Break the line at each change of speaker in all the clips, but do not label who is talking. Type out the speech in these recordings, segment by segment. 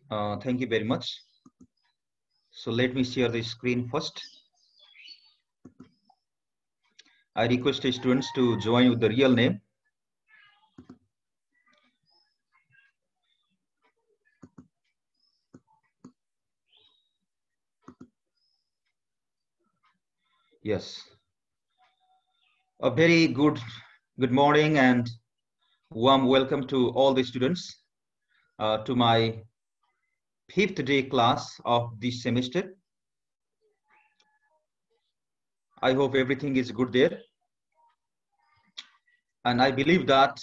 Thank you very much. So let me share the screen first. I request the students to join with the real name. Yes. A very good morning and warm welcome to all the students to my 5th day class of this semester. I hope everything is good there. And I believe that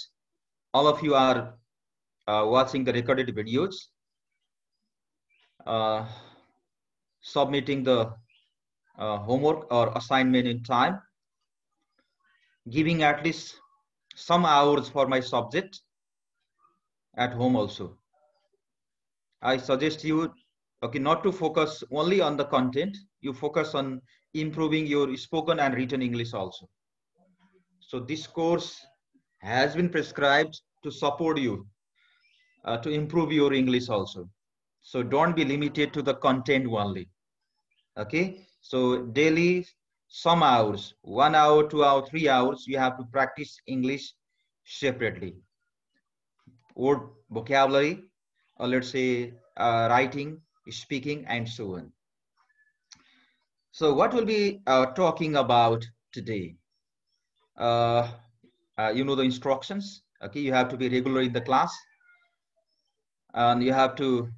all of you are watching the recorded videos, submitting the homework or assignment in time, giving at least some hours for my subject at home also. I suggest you not to focus only on the content, you focus on improving your spoken and written English also. So this course has been prescribed to support you to improve your English also. So don't be limited to the content only. Okay, so daily some hours, 1 hour, 2 hour, 3 hours, you have to practice English separately. Word vocabulary, or let's say writing, speaking, and so on. So what we'll be talking about today? You know the instructions. Okay, you have to be regular in the class, and you have to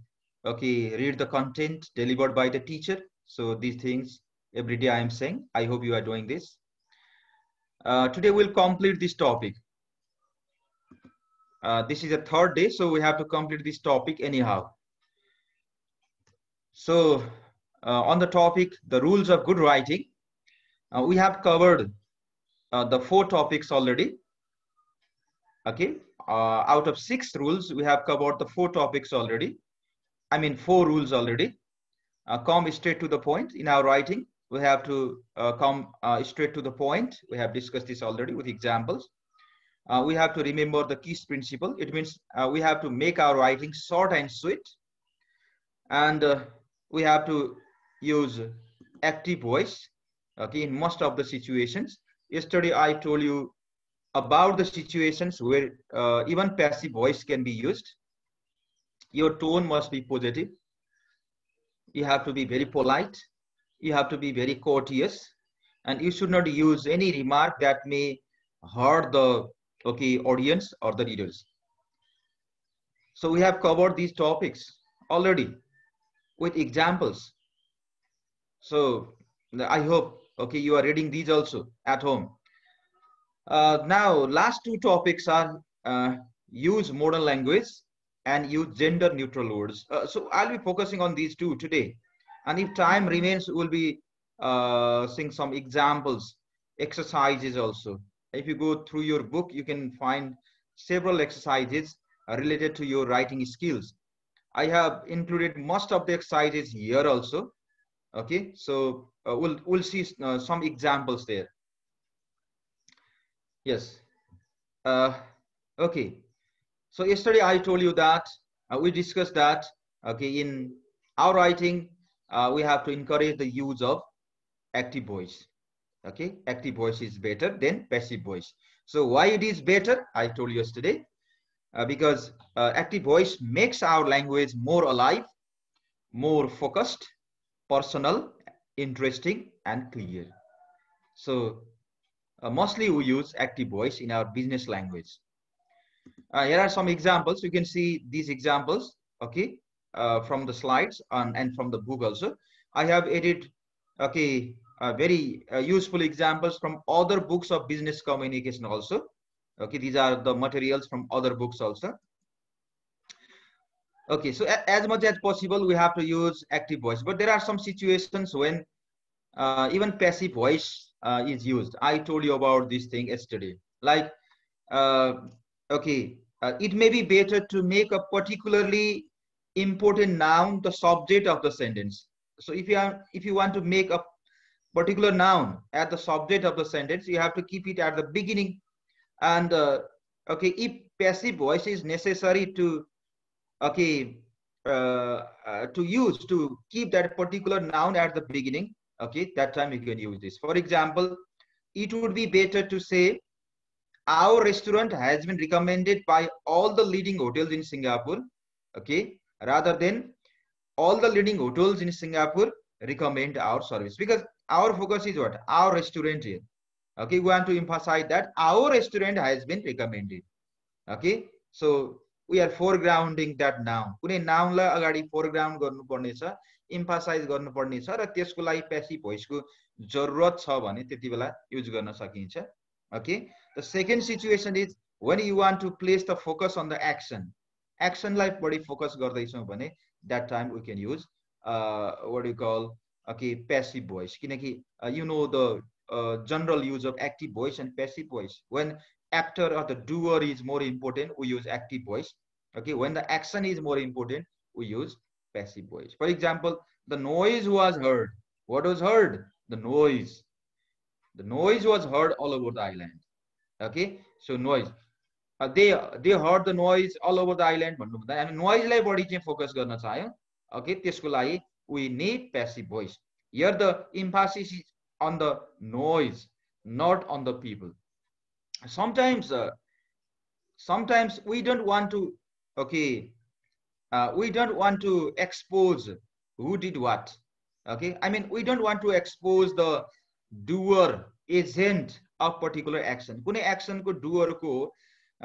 read the content delivered by the teacher. So these things every day I am saying. I hope you are doing this. Today we'll complete this topic. This is the 3rd day, so we have to complete this topic anyhow. So on the topic, the rules of good writing, we have covered the 4 topics already. Okay, out of 6 rules, we have covered the 4 topics already. I mean 4 rules already. Come straight to the point in our writing. We have to come straight to the point. We have discussed this already with examples. We have to remember the KISS principle. It means we have to make our writing short and sweet. And we have to use active voice, okay, in most of the situations. Yesterday, I told you about the situations where even passive voice can be used. Your tone must be positive. You have to be very polite. You have to be very courteous. And you should not use any remark that may hurt the audience or the readers. So we have covered these topics already with examples. So I hope you are reading these also at home. Now last 2 topics are use modern language and use gender neutral words. So I'll be focusing on these 2 today, and if time remains we'll be seeing some examples, exercises also. If you go through your book, you can find several exercises related to your writing skills. I have included most of the exercises here also. Okay, so we'll see some examples there. Yes. Okay. So yesterday I told you that we discussed that in our writing we have to encourage the use of active voice. Okay, active voice is better than passive voice. So why it is better? I told you yesterday. Because active voice makes our language more alive, more focused, personal, interesting, and clear. So mostly we use active voice in our business language. Here are some examples. You can see these examples, okay, from the slides and from the book also. I have added, very useful examples from other books of business communication also. Okay, these are the materials from other books also. Okay, so as much as possible, we have to use active voice. But there are some situations when even passive voice is used. I told you about this thing yesterday. Like, it may be better to make a particularly important noun the subject of the sentence. So if you want to make a particular noun at the subject of the sentence, you have to keep it at the beginning. And if passive voice is necessary to to use to keep that particular noun at the beginning, okay, that time you can use this. For example, it would be better to say our restaurant has been recommended by all the leading hotels in Singapore, okay, rather than all the leading hotels in Singapore recommend our service, because our focus is what? Our restaurant here. Okay, we want to emphasize that our restaurant has been recommended. Okay, so we are foregrounding that noun. कुनै नाउनलाई अगाडि foreground गर्नुपर्ने छ, emphasize गर्नुपर्ने छ र त्यसको लागि passive voice को जरुरत छ भने त्यति बेला युज गर्न सकिन्छ. Okay, the second situation is when you want to place the focus on the action. Action लाई बढी focus गर्दैछौं भने that time we can use what do you call, okay, passive voice. किनकि you know the general use of active voice and passive voice. When actor or the doer is more important, we use active voice. Okay, when the action is more important, we use passive voice. For example, the noise was heard. What was heard? The noise. The noise was heard all over the island. Okay, so noise. They heard the noise all over the island. And noise लाई बढी चाहिँ focus गर्न चाह्यो. Okay, त्यसको लागि we need passive voice. Here the emphasis is on the noise, not on the people. Sometimes we don't want to, okay, we don't want to expose who did what. Okay, I mean, we don't want to expose the doer, agent of particular action. कुनै action को doer को,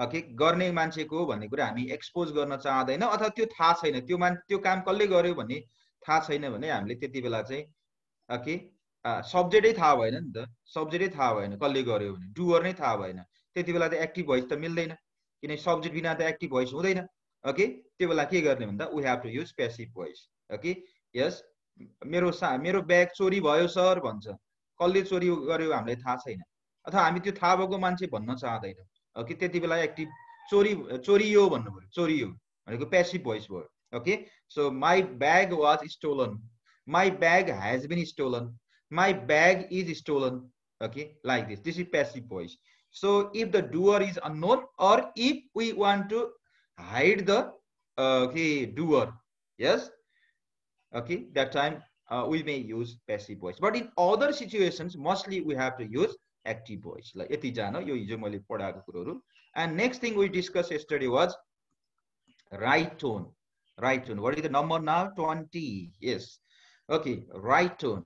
okay, गर्ने मान्छेको भन्ने कुरा हामी expose गर्न चाहदैन, अथवा त्यो थाहा छैन, त्यो काम कसले गर्यो भन्ने थाहा छैन भने हामीले त्यति बेला चाहिँ, okay, सब्जेक्टै थाहा भएन नि त, सब्जेक्टै थाहा भएन कसले गर्यो भने, डुअर नै थाहा भएन, त्यति बेला त एक्टिभ भोइस त मिल्दैन, किन सब्जेक्ट बिना त एक्टिभ भोइस हुँदैन. ओके, त्यो बेला के गर्ने भन्दा we have to use passive voice. Okay, yes, मेरो ब्याग चोरी भयो सर भन्छ, कसले चोरी गर्यो हामीलाई थाहा छैन, अथवा हामी त्यो थाहा भएको मान्छे भन्न चाहदैन. ओके, त्यति बेला एक्टिभ चोरियो भन्नु पर्यो, चोरियो भनेको passive voice भयो. Okay, so my bag was stolen, my bag has been stolen, my bag is stolen. Okay, like this. This is passive voice. So if the doer is unknown, or if we want to hide the okay, doer, yes, okay, that time we may use passive voice. But in other situations, mostly we have to use active voice. Like यति जानो, यो हिजो मैले पढाएको कुरोहरु. And next thing we discussed yesterday was right tone. Right tone. What is the number now? 20. Yes. Okay, right tone.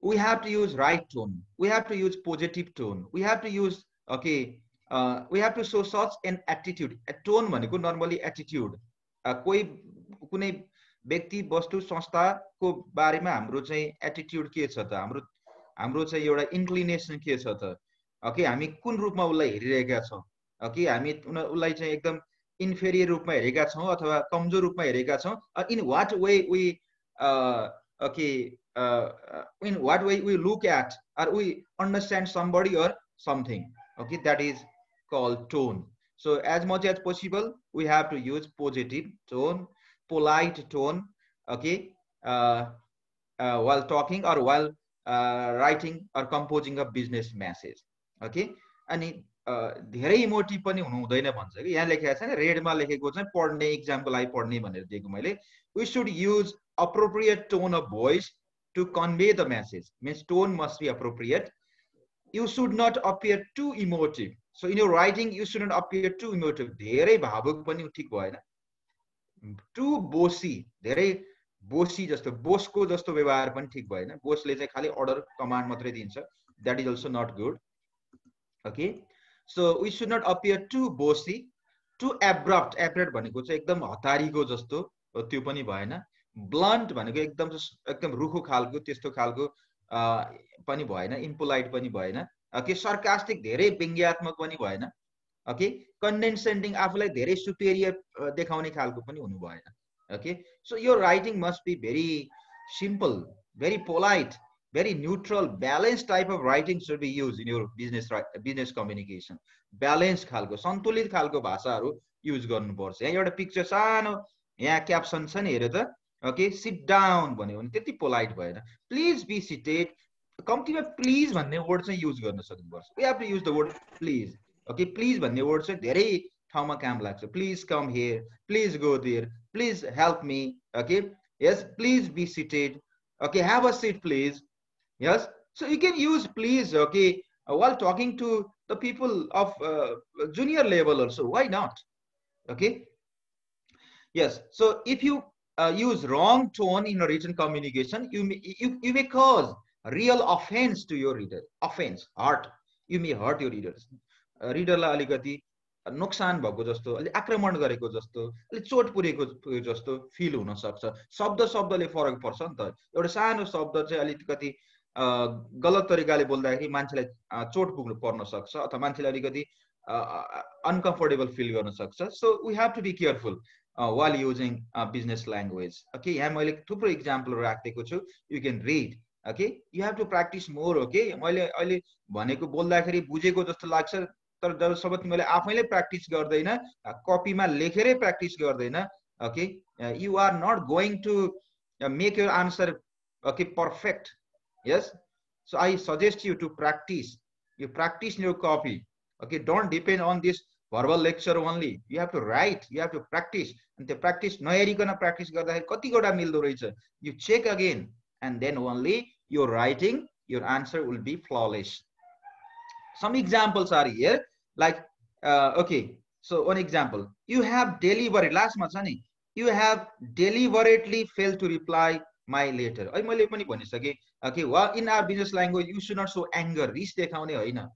We have to use right tone. We have to use positive tone. We have to use, okay, we have to show such an attitude. A tone भनेको normally attitude. कोही कुनै व्यक्ति वस्तु संस्थाको बारेमा हाम्रो चाहिँ attitude के छ त, हाम्रो चाहिँ एउटा inclination के छ त, okay, हामी कुन रूपमा उलाई हेरिरहेका छौं, okay, हामी उलाई चाहिँ एकदम inferior रूपमा हेरेका छौं अथवा कमजोर रूपमा हेरेका छौं, in what way we okay, in what way we look at or we understand somebody or something. Okay, that is called tone. So as much as possible, we have to use positive tone, polite tone, okay, while talking or while writing or composing a business message. Okay, अनि धेरै इमोटिभ पनि हुनु हुँदैन भन्छ कि, यहाँ लेखेको छ नि, रेडमा लेखेको छ पढ्ने, एक्जामको लागि पढ्ने भनेर दिएको मैले. We should use appropriate tone of voice to convey the message. Means tone must be appropriate. You should not appear too emotive. So in your writing, you shouldn't appear too emotive. धेरै भावुक पनि ठीक भएन. Too bossy, धेरै बोसी जस्तो, बोसको जस्तो व्यवहार पनि ठीक भएन. बोसले चाहिँ खाली अर्डर कमान्ड मात्रै दिन्छ. That is also not good. Okay, so we should not appear too bossy, too abrupt. Abrupt भनेको चाहिँ एकदम हतारीको जस्तो, त्यो पनि भएन. Blunt भनेको एकदम रुखो खालको, त्यस्तो खालको पनि भएन. Impolite पनि भएन. Okay, sarcastic, धेरै व्यङ्ग्यात्मक पनि भएन. Okay, condescending, आफूलाई धेरै superior देखाउने खालको पनि हुनु भएन. Okay, so your writing must be very simple, very polite, very neutral, balanced type of writing should be used in your business communication. Balanced खालको, सन्तुलित खालको भाषाहरु use गर्नुपर्छ. यहाँ एउटा पिक्चर सानो, यहाँ क्याप्सन छ नि, हेर त. Okay, sit down भन्यो भने त्यति पोलाइट भएन. Please be seated. कम्तीमा please भन्ने वर्ड चाहिँ युज गर्न सक्नुपर्छ. We have to use the word please. Okay, please भन्ने वर्ड चाहिँ धेरै ठाउँमा काम लाग्छ. Please come here, please go there, please help me. Okay, yes, please be seated. Okay, have a seat please. Yes, so you can use please, okay, while talking to the people of junior level also. Why not? Okay, yes. So if you use wrong tone in a written communication, you may cause real offense to your reader. Offense, hurt. You may hurt your readers. रिडरलाई अलिकति नोक्सान भएको जस्तो, अलि आक्रमण गरेको जस्तो, अलि चोट पुरेको जस्तो फिल हुन सक्छ. शब्द शब्दले फरक पर्छ नि त. एउटा सानो शब्द चाहिँ अलिकति गलत तरिकाले बोल्दाखेरि मान्छेलाई चोट पुग्नु पर्न सक्छ अथवा मान्छेलाई अलिकति अनकम्फर्टेबल फिल गर्न सक्छ. So we have to be careful while using business language. Okay, यहाँ मैले थुप्रो इक्जाम्पल राखेको छु. You can read. Okay, you have to practice more. Okay, मैले अहिले भनेको बोल्दाखेरि बुझेको जस्तो लाग्छ, तर जबसम्म मैले आफैले प्र्याक्टिस गर्दैन, कपीमा लेखेरै प्र्याक्टिस गर्दैन, okay, you are not going to make your answer, okay, perfect. Yes, so I suggest you to practice. You practice in your copy. Okay, don't depend on this verbal lecture only. You have to write, you have to practice. And the practice नहेरिकन practice गर्दाखेरि कतिवटा मिल्दो रहेछ. You check again, and then only your writing, your answer will be flawless. Some examples are here, like okay, so one example, you have delivered, last month you have deliberately failed to reply my letter. I मैले पनि भनिसके. Okay, well, in our business language you should not show anger. रिस देखाउने होइन,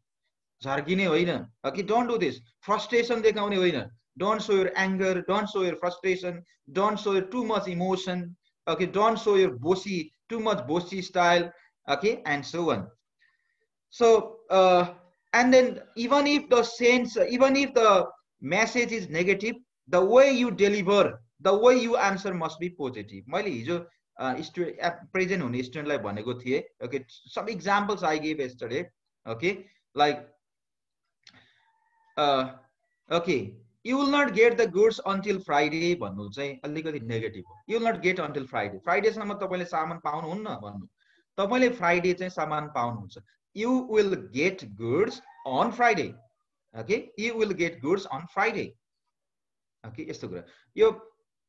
झर्किने होइन. Okay, don't do this. Frustration देखाउने होइन. Don't show your anger, don't show your frustration, don't show your too much emotion. Okay, don't show your bossy, too much bossy style. Okay, and so on. So and then even if the sense, even if the message is negative, the way you deliver, the way you answer must be positive. मैले हिजो present हुने स्टुडेन्टलाई भनेको थिए. Okay, some examples I gave yesterday. Okay, like okay, you will not get the goods until Friday भन्नु चाहिँ अलिकति negative हो. You will not get until Friday. Friday सम्म तपाईले सामान पाउनुहुन्न भन्नु. तपाईले Friday चाहिँ सामान पाउनुहुन्छ. You will get goods on Friday. Okay, you will get goods on Friday. Okay, यस्तो कुरा. यो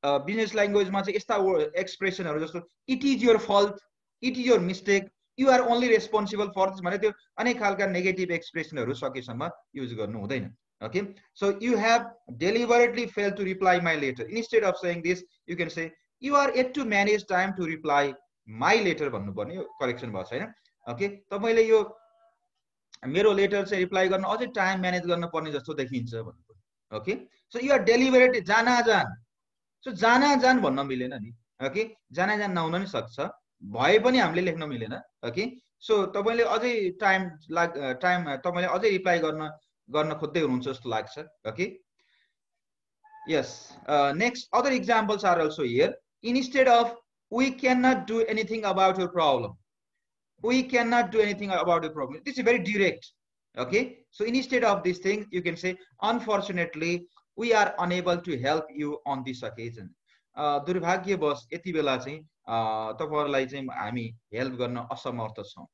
बिजनेस ल्याङ्ग्वेजमा चाहिँ यस्ता एक्सप्रेसनहरु जस्तो it is your fault, it is your mistake, you are only responsible for this भने त्यो अनेक खालका नेगेटिभ एक्सप्रेसनहरु सकेसम्म युज गर्नु हुँदैन. Okay, so you have deliberately failed to reply my letter. Instead of saying this, you can say you are yet to manage time to reply my letter भन्नु पर्ने. Correction भयो छैन. Okay, तपाईले यो मेरो letter चाहिँ reply गर्न अझै time manage गर्न पर्ने जस्तो देखिन्छ भन्नु. Okay, so you are deliberately जान. So जान भन्न मिलेन नि. Okay, जान नहुन नि सक्छ, भए पनि हामीले लेख्न मिलेन. Okay, so तपाईले अझै टाइम तपाईले अझै रिप्लाई गर्न खोज्दै हुनुहुन्छ जस्तो लाग्छ. Okay, yes, next other examples are also here. Instead of we cannot do anything about your problem, we cannot do anything about your problem, this is very direct. Okay, so instead of this thing you can say unfortunately we are unable to help you on this occasion. दुर्भाग्यवश यति बेला चाहिँ तपाईहरुलाई चाहिँ हामी help गर्न असमर्थ छौं.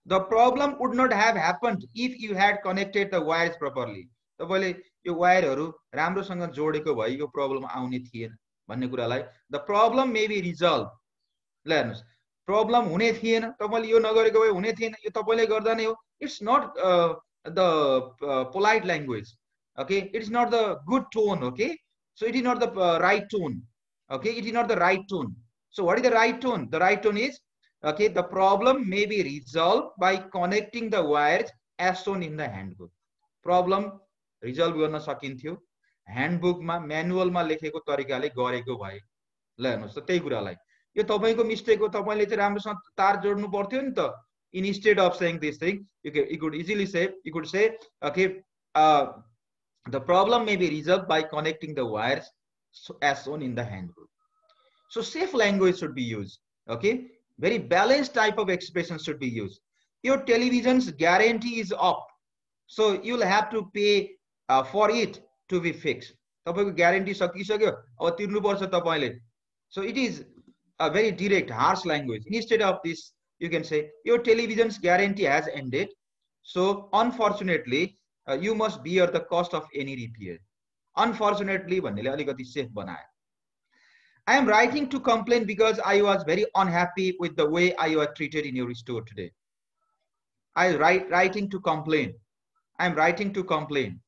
The problem would not have happened if you had connected the wires properly. तपाईले यो वायरहरु राम्रोसँग जोडेको भए यो प्रब्लम आउने थिएन भन्ने कुरालाई the problem may be resolved. ल हेर्नुस्, प्रब्लम हुने थिएन, तपाईले यो नगरेको भए हुने थिएन, यो तपाईले गर्दा नै हो. It's not the polite language. Okay, it is not the good tone. Okay, so it is not the right tone. Okay, it is not the right tone. So what is the right tone? The right tone is, okay, the problem may be resolved by connecting the wires as shown in the handbook. Problem resolve गर्न सकिन्थ्यो ह्यान्डबुकमा म्यानुअलमा लेखेको तरिकाले गरेको भए. ल हेर्नुस् त, त्यही कुरालाई यो तपाईको मिस्टेक हो, तपाईले चाहिँ राम्रोसँग तार जोड्नु पर्थ्यो नि त. Instead of saying this thing, you could easily say, you could say, okay, the problem may be resolved by connecting the wires as shown in the handbook. So safe language should be used. Okay, very balanced type of expression should be used. Your television's guarantee is up, so you'll have to pay for it to be fixed. तपाईको guarantee सकिसक्यो, अब तिर्नु पर्छ तपाईले. So it is a very direct, harsh language. Instead of this, you can say your television's guarantee has ended, so unfortunately you must bear the cost of any repair. Unfortunately भन्नेले अलिकति safe बनायो. I am writing to complain because I was very unhappy with the way I was treated in your store today. I writing to complain. I am writing to complain.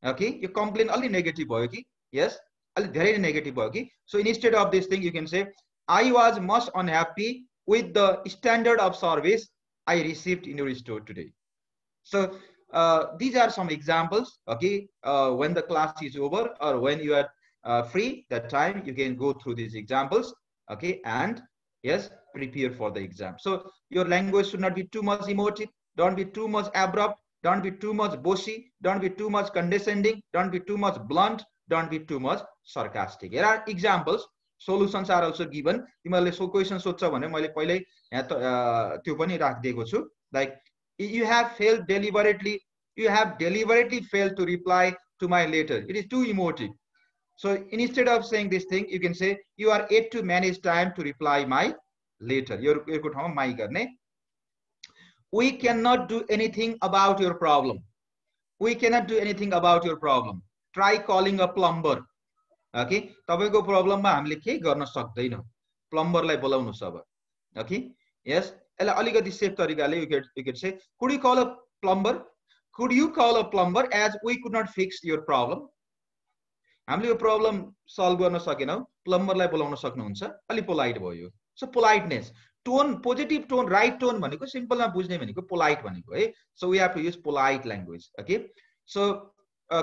Okay, you complain only negative भयो कि? Yes, धेरै negative भयो कि? So instead of this thing, you can say, I was much unhappy with the standard of service I received in your store today. So these are some examples. Okay, when the class is over or when you are free, that time you can go through these examples. Okay, and yes, prepare for the exam. So your language should not be too much emotive. Don't be too much abrupt. Don't be too much bossy. Don't be too much condescending. Don't be too much blunt. Don't be too much sarcastic. Here are examples. Solutions are also given. तिमीहरूले सो question सोध्छ भने मैले पहिले यहाँ त्यो पनि राखिदिएको छु. Like you have deliberately failed to reply to my letter. It is too emotive. So instead of saying this thing, you can say you are yet to manage time to reply my letter. Your ठाउँमा my गर्ने. We cannot do anything about your problem. We cannot do anything about your problem. Try calling a plumber. Okay, तपाईको problem मा हामीले केही गर्न सक्दैनौं. Plumber लाई बोलाउनुस् अब. Okay, yes. यसलाई अलिकति सेफ तरिकाले you could say, could you call a plumber? Could you call a plumber as we could not fix your problem? हामीले यो problem solve गर्न सकेनौं. Plumber लाई बोलाउन सक्नुहुन्छ. अलि polite भयो यो. So politeness. Tone, positive tone, right tone भनेको simple मा बुझ्ने भनेको polite भनेको है. So we have to use polite language. Okay. So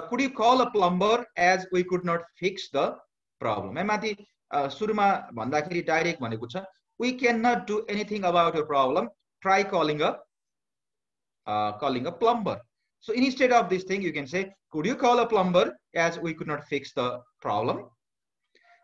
could you call a plumber as we could not fix the problem? माथि सुरुमा भन्दाखेरि डाइरेक्ट भनेको छ we cannot do anything about your problem. Try calling a plumber. So instead of this thing, you can say, could you call a plumber as we could not fix the problem?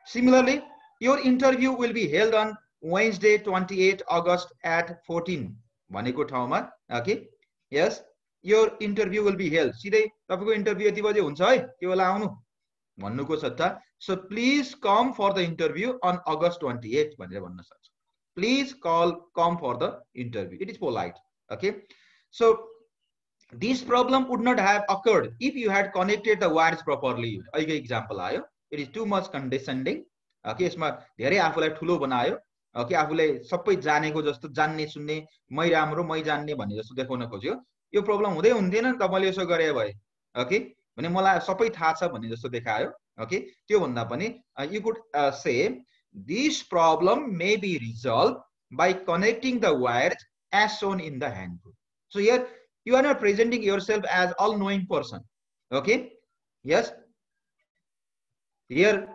Similarly, your interview will be held on Wednesday, 28 August at 14. भनेको ठाउँमा, okay? Yes, your interview will be held. सिधै तपाईको interview यति बजे हुन्छ है, त्यो बेला आउनु भन्नुको सट्टा. So please come for the interview on August 28 भनेर भन्न सक्छ. Please come for the interview. It is polite. Okay. So this problem would not have occurred if you had connected the wires properly. अहिलेको example आयो. It is too much condescending. Okay, यसमा धेरै आफूलाई ठुलो बनायो. Okay, आफूले सबै जानेको जस्तो जान्ने सुन्ने मै राम्रो मै जान्ने भन्ने जस्तो देखाउन खोज्यो. यो प्रब्लम हुँदै हुन्थेन नि त मैले यसो गरे भए. Okay, भने मलाई सबै थाहा छ भन्ने जस्तो देखायो. Okay, त्यो भन्दा पनि you could say this problem may be resolved by connecting the wires as shown in the handbook. So here you are not presenting yourself as all-knowing person. Okay, yes. Here,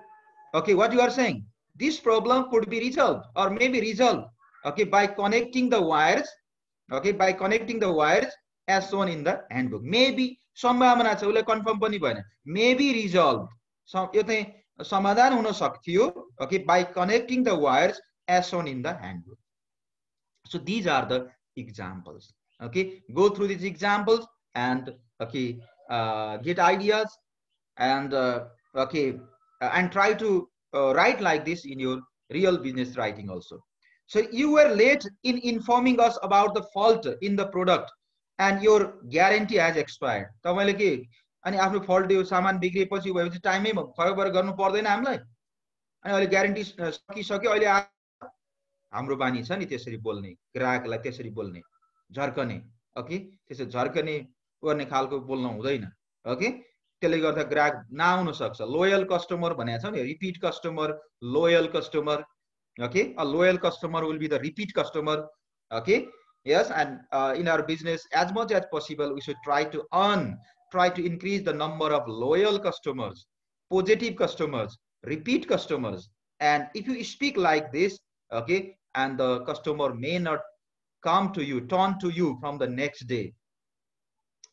okay, what you are saying, this problem could be resolved or may be resolved, okay, by connecting the wires, okay, by connecting the wires as shown in the handbook. Maybe सम्भावना छ, उले confirm पनि भएन. May be resolved. यो चाहिँ समाधान हुन सक्थ्यो, okay, by connecting the wires as shown in the handbook. So these are the examples. Okay, go through these examples and okay, get ideas and okay, and try to write like this in your real business writing also. So you were late in informing us about the fault in the product and your guarantee has expired. तपाईले के अनि आफ्नो fault यो सामान बिग्रिएपछि भएपछि टाइममै खबर गर्नु पर्दैन हामीलाई. अनि अहिले ग्यारेन्टी सकिसक्यो, अहिले हाम्रो बानी छ नि त्यसरी बोल्ने, ग्राहकलाई त्यसरी बोल्ने, झर्कने. ओके, त्यसै झर्कने गर्ने खालको बोल्न हुँदैन. ओके, त्यसले गर्दा ग्राहक नआउन सक्छ. लोयल कस्टमर भनेको छ नि, repeat customer, loyal customer. Okay, a loyal customer will be the repeat customer. Okay, yes, and in our business, as much as possible, we should try to increase the number of loyal customers, positive customers, repeat customers. And if you speak like this, okay, and the customer may not come to you, turn to you from the next day.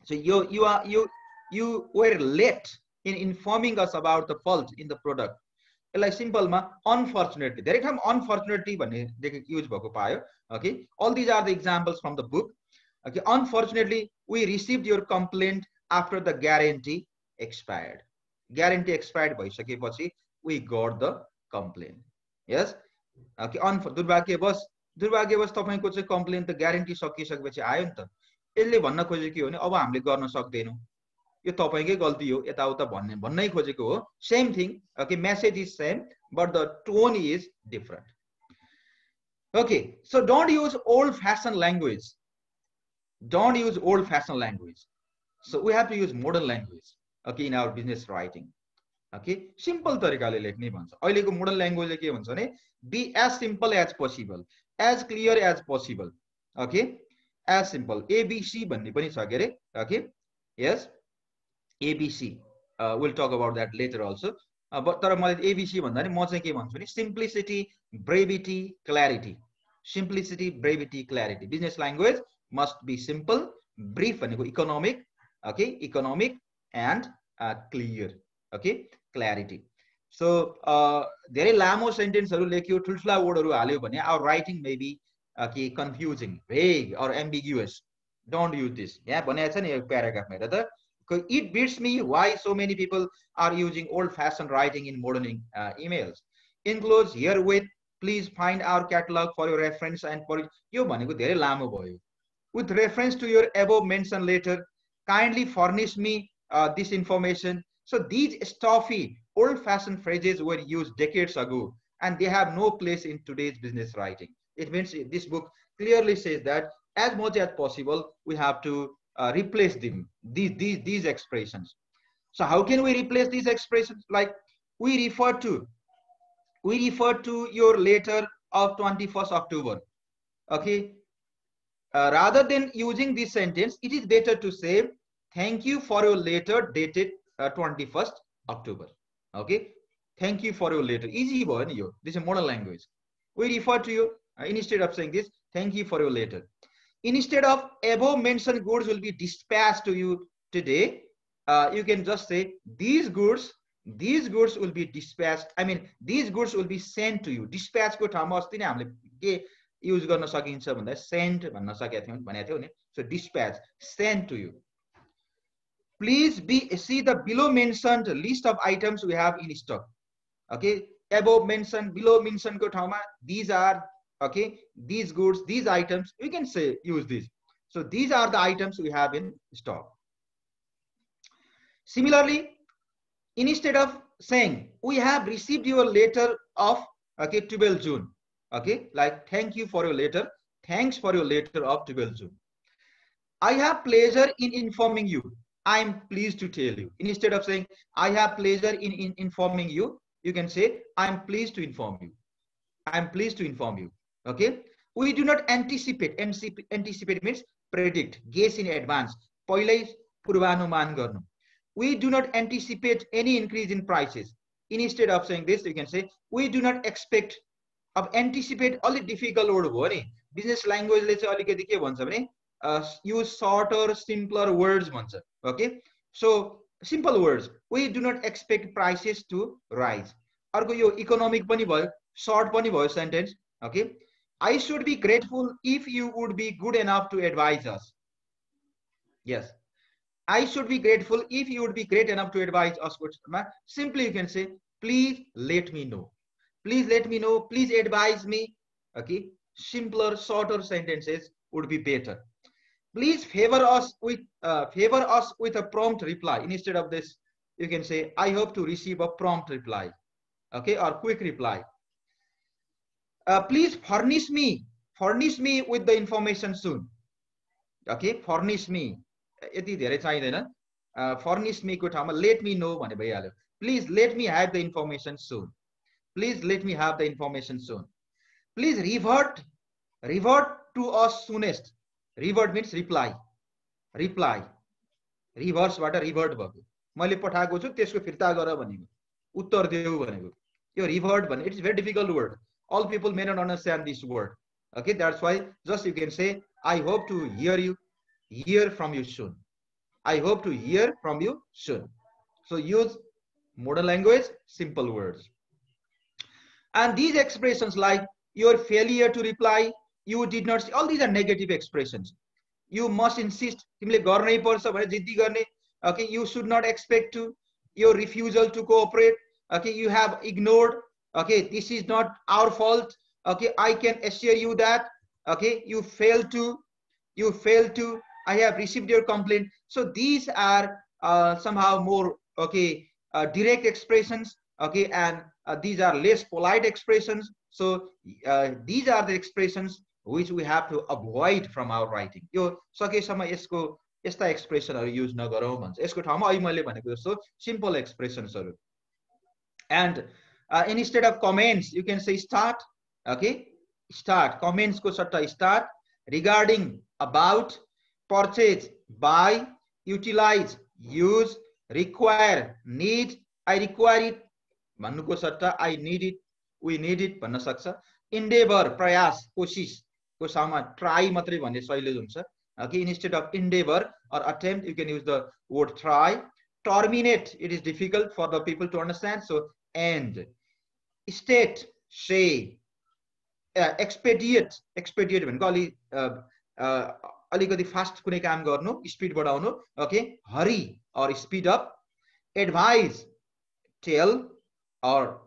So you were late in informing us about the fault in the product. Like simple ma, unfortunately, धेरै ठाउँ unfortunately भन्ने use भएको पायो. Okay, all these are the examples from the book. Okay, unfortunately, we received your complaint after the guarantee expired. Guarantee expired भइसकेपछि we got the complaint. Yes. Okay, दुर्भाग्यवश तपाईको चाहिँ complaint त guarantee सकिसकेपछि आयो नि त. यसले भन्न खोजेको के हो भने अब हामीले गर्न सक्दैनौं. यो तपाईकै गल्ती हो यताउता भन्नै खोजेको हो same thing okay message is same but the tone is different okay so don't use old fashioned language don't use old fashioned language so we have to use modern language okay in our business writing okay simple तरिकाले लेख्ने भन्छ अहिलेको modern ल्याङ्ग्वेजले के भन्छ भने be as simple as possible as clear as possible okay as simple abc भन्ने पनि छ के रे okay yes abc we'll talk about that later also but तर मैले abc भन्दा नि म चाहिँ के भन्छु नि simplicity brevity clarity simplicity brevity clarity business language must be simple brief भनेको economic okay economic and clear okay clarity so धेरै लामो सेन्टेन्सहरु लेख्यो ठुलठुला वर्डहरु हाल्यो भने our writing may be okay confusing vague or ambiguous don't use this यहाँ भनेको छ नि यो प्याराग्राफमा हेर त it beats me why so many people are using old fashioned writing in modern emails enclose herewith please find our catalog for your reference and for यो भनेको धेरै लामो भयो with reference to your above mentioned letter kindly furnish me this information so these stuffy old fashioned phrases were used decades ago and they have no place in today's business writing it means this book clearly says that as much as possible we have to replace them these expressions so how can we replace these expressions like we refer to your letter of 21st October okay rather than using this sentence it is better to say thank you for your letter dated 21st October okay thank you for your letter easy भयो नि यो this is modern language we refer to you instead of saying this thank you for your letter instead of above mentioned goods will be dispatched to you today you can just say these goods will be dispatched I mean these goods will be sent to you dispatch को ठाउँमा अस्ति नै हामीले के use गर्न सकिन्छ भन्दा sent भन्न सकेका थियौ भनेको थियौ नि so dispatch sent to you please see the below mentioned list of items we have in stock okay above mentioned below mentioned ko ठाउँमा these are okay these goods these items we can say use this so these are the items we have in stock similarly instead of saying we have received your letter of okay 12 June okay like thank you for your letter thanks for your letter of 12 June I have pleasure in informing you I am pleased to tell you instead of saying I have pleasure in informing you you can say I am pleased to inform you I am pleased to inform you okay we do not anticipate means predict guess in advance पहिल्यै पूर्वानुमान गर्नु we do not anticipate any increase in prices instead of saying this you can say we do not expect अब anticipate अलि difficult word हो नि business language ले चाहिँ अलिकति के भन्छ भने use shorter simpler words भन्छ okay so simple words we do not expect prices to rise अर्को यो economic पनि भयो short पनि भयो sentence okay I should be grateful if you would be good enough to advise us yes I should be grateful if you would be great enough to advise us. Simply you can say, please let me know. Please let me know. Please advise me. Okay. Simpler, shorter sentences would be better. Please favor us with a prompt reply. Instead of this, you can say, I hope to receive a prompt reply. Okay, or quick reply. Please furnish me with the information soon. Okay, furnish me. यति धेरै चाहिदैन furnish me को ठाउँमा let me know भने भइहाल्यो please let me have the information soon please let me have the information soon please revert to us soonest revert means reply reverse बाट revert भएको मैले पठाएको छु त्यसको फिर्ता गर भनेको उत्तर देऊ भनेको यो revert भने it's very difficult word all people may not understand this word okay that's why just you can say I hope to hear from you soon I hope to hear from you soon so use modern language simple words and these expressions like your failure to reply you did not see all these are negative expressions you must insist तिमीले गर्नै पर्छ भने जिद्दी गर्ने okay you should not expect to your refusal to cooperate okay you have ignored okay this is not our fault okay I can assure you that okay you fail to I have received your complaint so these are somehow more, okay, direct expressions, okay, and these are less polite expressions. So these are the expressions which we have to avoid from our writing. यो सकेसम्म यसको यस्ता एक्सप्रेसनहरु use नगरौं भन्छ। यसको ठाउँमा अहिले मैले भनेको जस्तो simple एक्सप्रेसन्सहरु। And instead of comments you can say start, okay, start, comments को सट्टा start, regarding, about, purchase, buy, utilize, use, require, need, I require it भन्नुको सट्टा I need it, we need it भन्न सक्छ। endeavor, प्रयास, कोशिश को सामा try मात्रै भन्ने सजिलो हुन्छ। Okay, instead of endeavor or attempt you can use the word try। terminate, it is difficult for the people to understand, so end। state, say। expedite, expedite भनेको अलिकति फास्ट कुनै काम गर्नु, स्पिड बढाउनु, okay, hurry or speed up। advise, tell or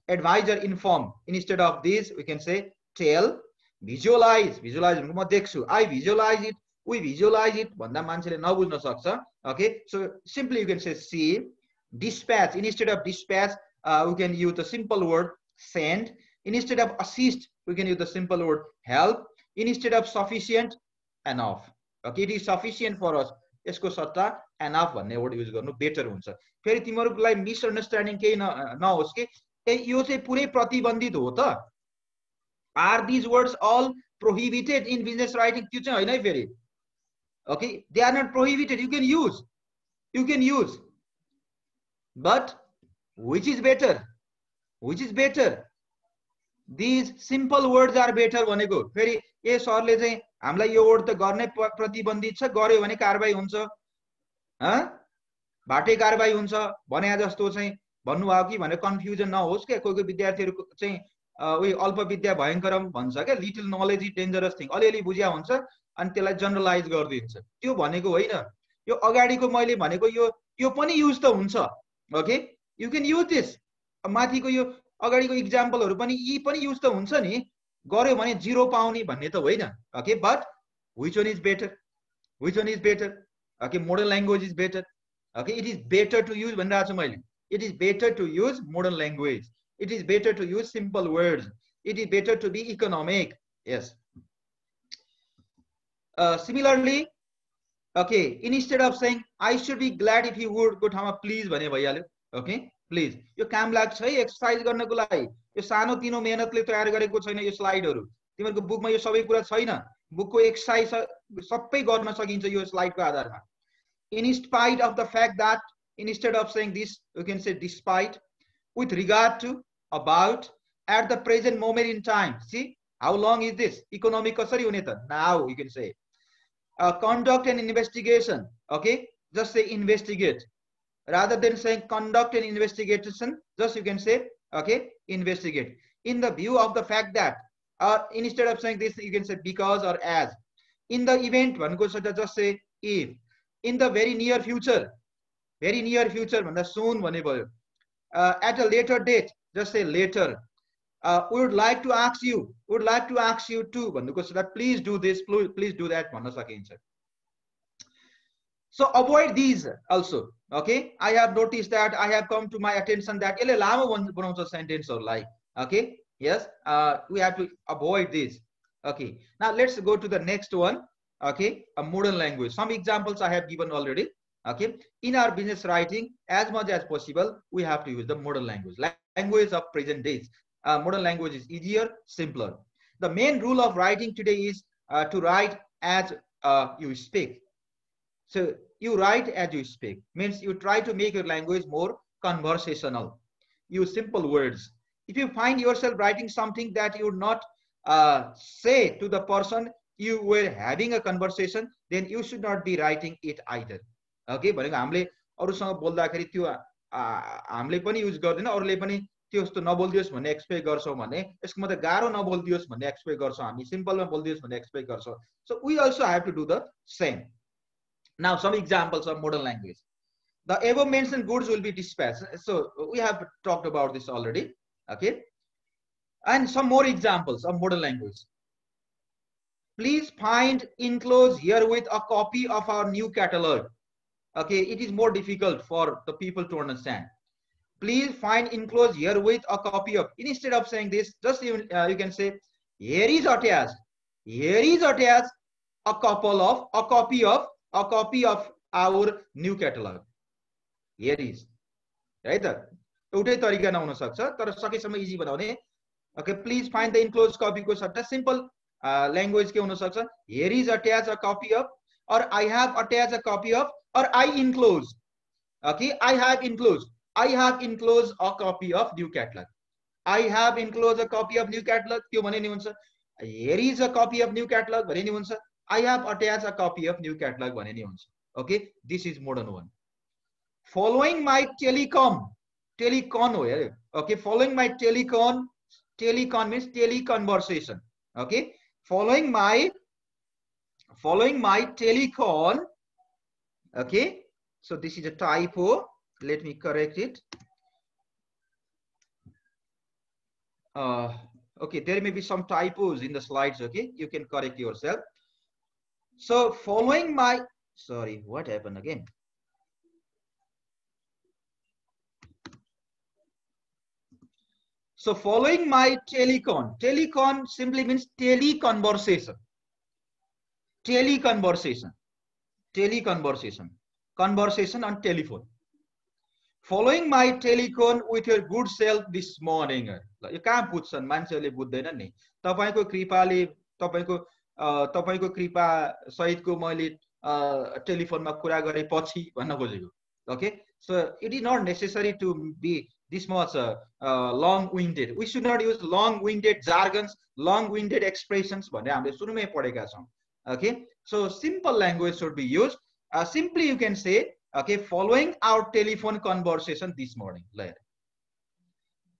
advise or inform, instead of this we can say tell। visualize, visualize भनेको म देख्छु, I visualize it, we visualize it भन्दा मान्छेले नबुझ्न सक्छ। Okay, so simply you can say see। dispatch, instead of dispatch we can use the simple word send। instead of assist we can use the simple word help। instead of sufficient, enough। Okay, it is sufficient for us, यसको सट्टा enough भन्ने word use गर्नु better हुन्छ। फेरि तिमीहरुलाई misunderstanding केही नहोस् कि यो चाहिँ पुरै प्रतिबन्धित हो त। Are these words all prohibited in business writing? त्यो चाहिँ हैन है फेरि। Okay, they are not prohibited, you can use, but which is better, which is better? These simple words are better भनेको। फेरि ए सरले चाहिँ हामीलाई यो वर्ड त गर्ने प्रतिबन्धित छ, गर्यो भने कारबाही हुन्छ, भाटे कारबाही हुन्छ भने जस्तो चाहिँ भन्नुभयो कि भने कन्फ्युजन नहोस् के। कोही कोही विद्यार्थीहरु चाहिँ उही अल्प विद्या भयंकरम भन्छ के, little knowledge is dangerous thing, अलिअलि बुझ्या हुन्छ अनि त्यसलाई जनरलाइज गरिदिन्छ। त्यो भनेको होइन, यो अगाडिको मैले भनेको यो पनि युज त हुन्छ। Okay, you can use this. माथिको यो अगाडिको इक्जाम्पलहरु पनि यी पनि युज त हुन्छ नि, गर्यो भने जिरो पाउने भन्ने त होइन। Okay, but which one is better, which one is better? Okay, modern language is better। Okay, it is better to use भनिरहेको छु मैले, it is better to use modern language, it is better to use simple words, it is better to be economic। Yes। Similarly, okay, instead of saying I should be glad if you would को ठाउँमा please भने भइहाल्यो। Okay, please यो काम लाग्छ है exercise गर्नको लागि। यो सानो तिनो मेहनतले तयार गरेको छैन यो स्लाइडहरु, तिमीहरुको बुकमा यो सबै कुरा छैन। बुकको एक्सरसाइज सबै गर्न सकिन्छ यो स्लाइडको आधारमा। In spite of the fact that, instead of saying this you can say despite। with regard to, about, at the present moment in time। See how long is this, economic कसरी हुने त, now you can say। conduct an investigation, okay, just say investigate, rather than saying conduct an investigation just you can say okay investigate। in the view of the fact that, instead of saying this you can say because or as। in the event भनेको सट्टा just say if। in the very near future, very near future भन्दा soon भने भयो। at a later date just say later। we would like to ask you, would like to ask you to भन्नुको सट्टा please do this, please do that भन्न सकिन्छ। so avoid these also। okay, I have noticed that, I have come to my attention that यसले लामो बनाउँछ सेन्टेन्सहरुलाई। okay, yes, we have to avoid this। okay, now let's go to the next one। okay, a modern language, some examples I have given already। okay, in our business writing as much as possible we have to use the modern language, language of present days। modern language is easier, simpler। the main rule of writing today is to write as you speak। so you write as you speak means you try to make your language more conversational, use simple words। if you find yourself writing something that you would not say to the person you were having a conversation, then you should not be writing it either। okay, भनेको हामीले अरूसँग बोल्दाखेरि त्यो हामीले पनि use गर्दैन, अरूले पनि त्यो जस्तो नबोल्दियोस् भन्ने एक्सपेक्ट गर्छौं भने यसको मतलब गाह्रो नबोल्दियोस् भन्ने एक्सपेक्ट गर्छौं हामी, सिम्पलमा बोल्दियोस् भन्ने एक्सपेक्ट गर्छौं। so we also have to do the same। now some examples of modern language, the above mentioned goods will be dispatched। so we have talked about this already। okay, and some more examples of modern language। please find enclosed herewith a copy of our new catalog। Okay, it is more difficult for the people to understand. Please find enclosed here with a copy of. Instead of saying this, just you can say here is attached. Here is attached a copy of our new catalog. Here is. Right there. एउटै तरिका नहुन सक्छ तर सकेसम्म easy बनाउने. Okay, please find the enclosed copy को सट्टा simple language के हुन सक्छ. Here is attached a copy of, or I have attached a copy of, or I enclose. Okay, I have enclosed a copy of new catalog. I have enclosed a copy of new catalog. त्यो भने नि हुन्छ. Here is a copy of new catalog भने नि हुन्छ. I have attached a copy of new catalog भने नि हुन्छ. Okay, this is modern one. Following my telecon हो यार. Okay, following my telecon means teleconversation. Okay, following my telecon. Okay, so this is a typo. Let me correct it. Okay, there may be some typos in the slides. Okay, you can correct yourself. So following my, sorry, what happened again? So following my telecon simply means teleconversation. Conversation on telephone. Following my telecon with your good self this morning. यो कहाँ बुझ्छन् मान्छेहरूले बुझ्दैनन् नि. तपाईको कृपा सहितको मैले टेलिफोनमा कुरा गरेपछि भन्न खोजेको. Okay, so it is not necessary to be this much long-winded. We should not use long-winded jargons, long-winded expressions. भन्ने हामीले सुरुमै पढेका छौं. Okay, so simple language should be used. Simply you can say, okay, following our telephone conversation this morning.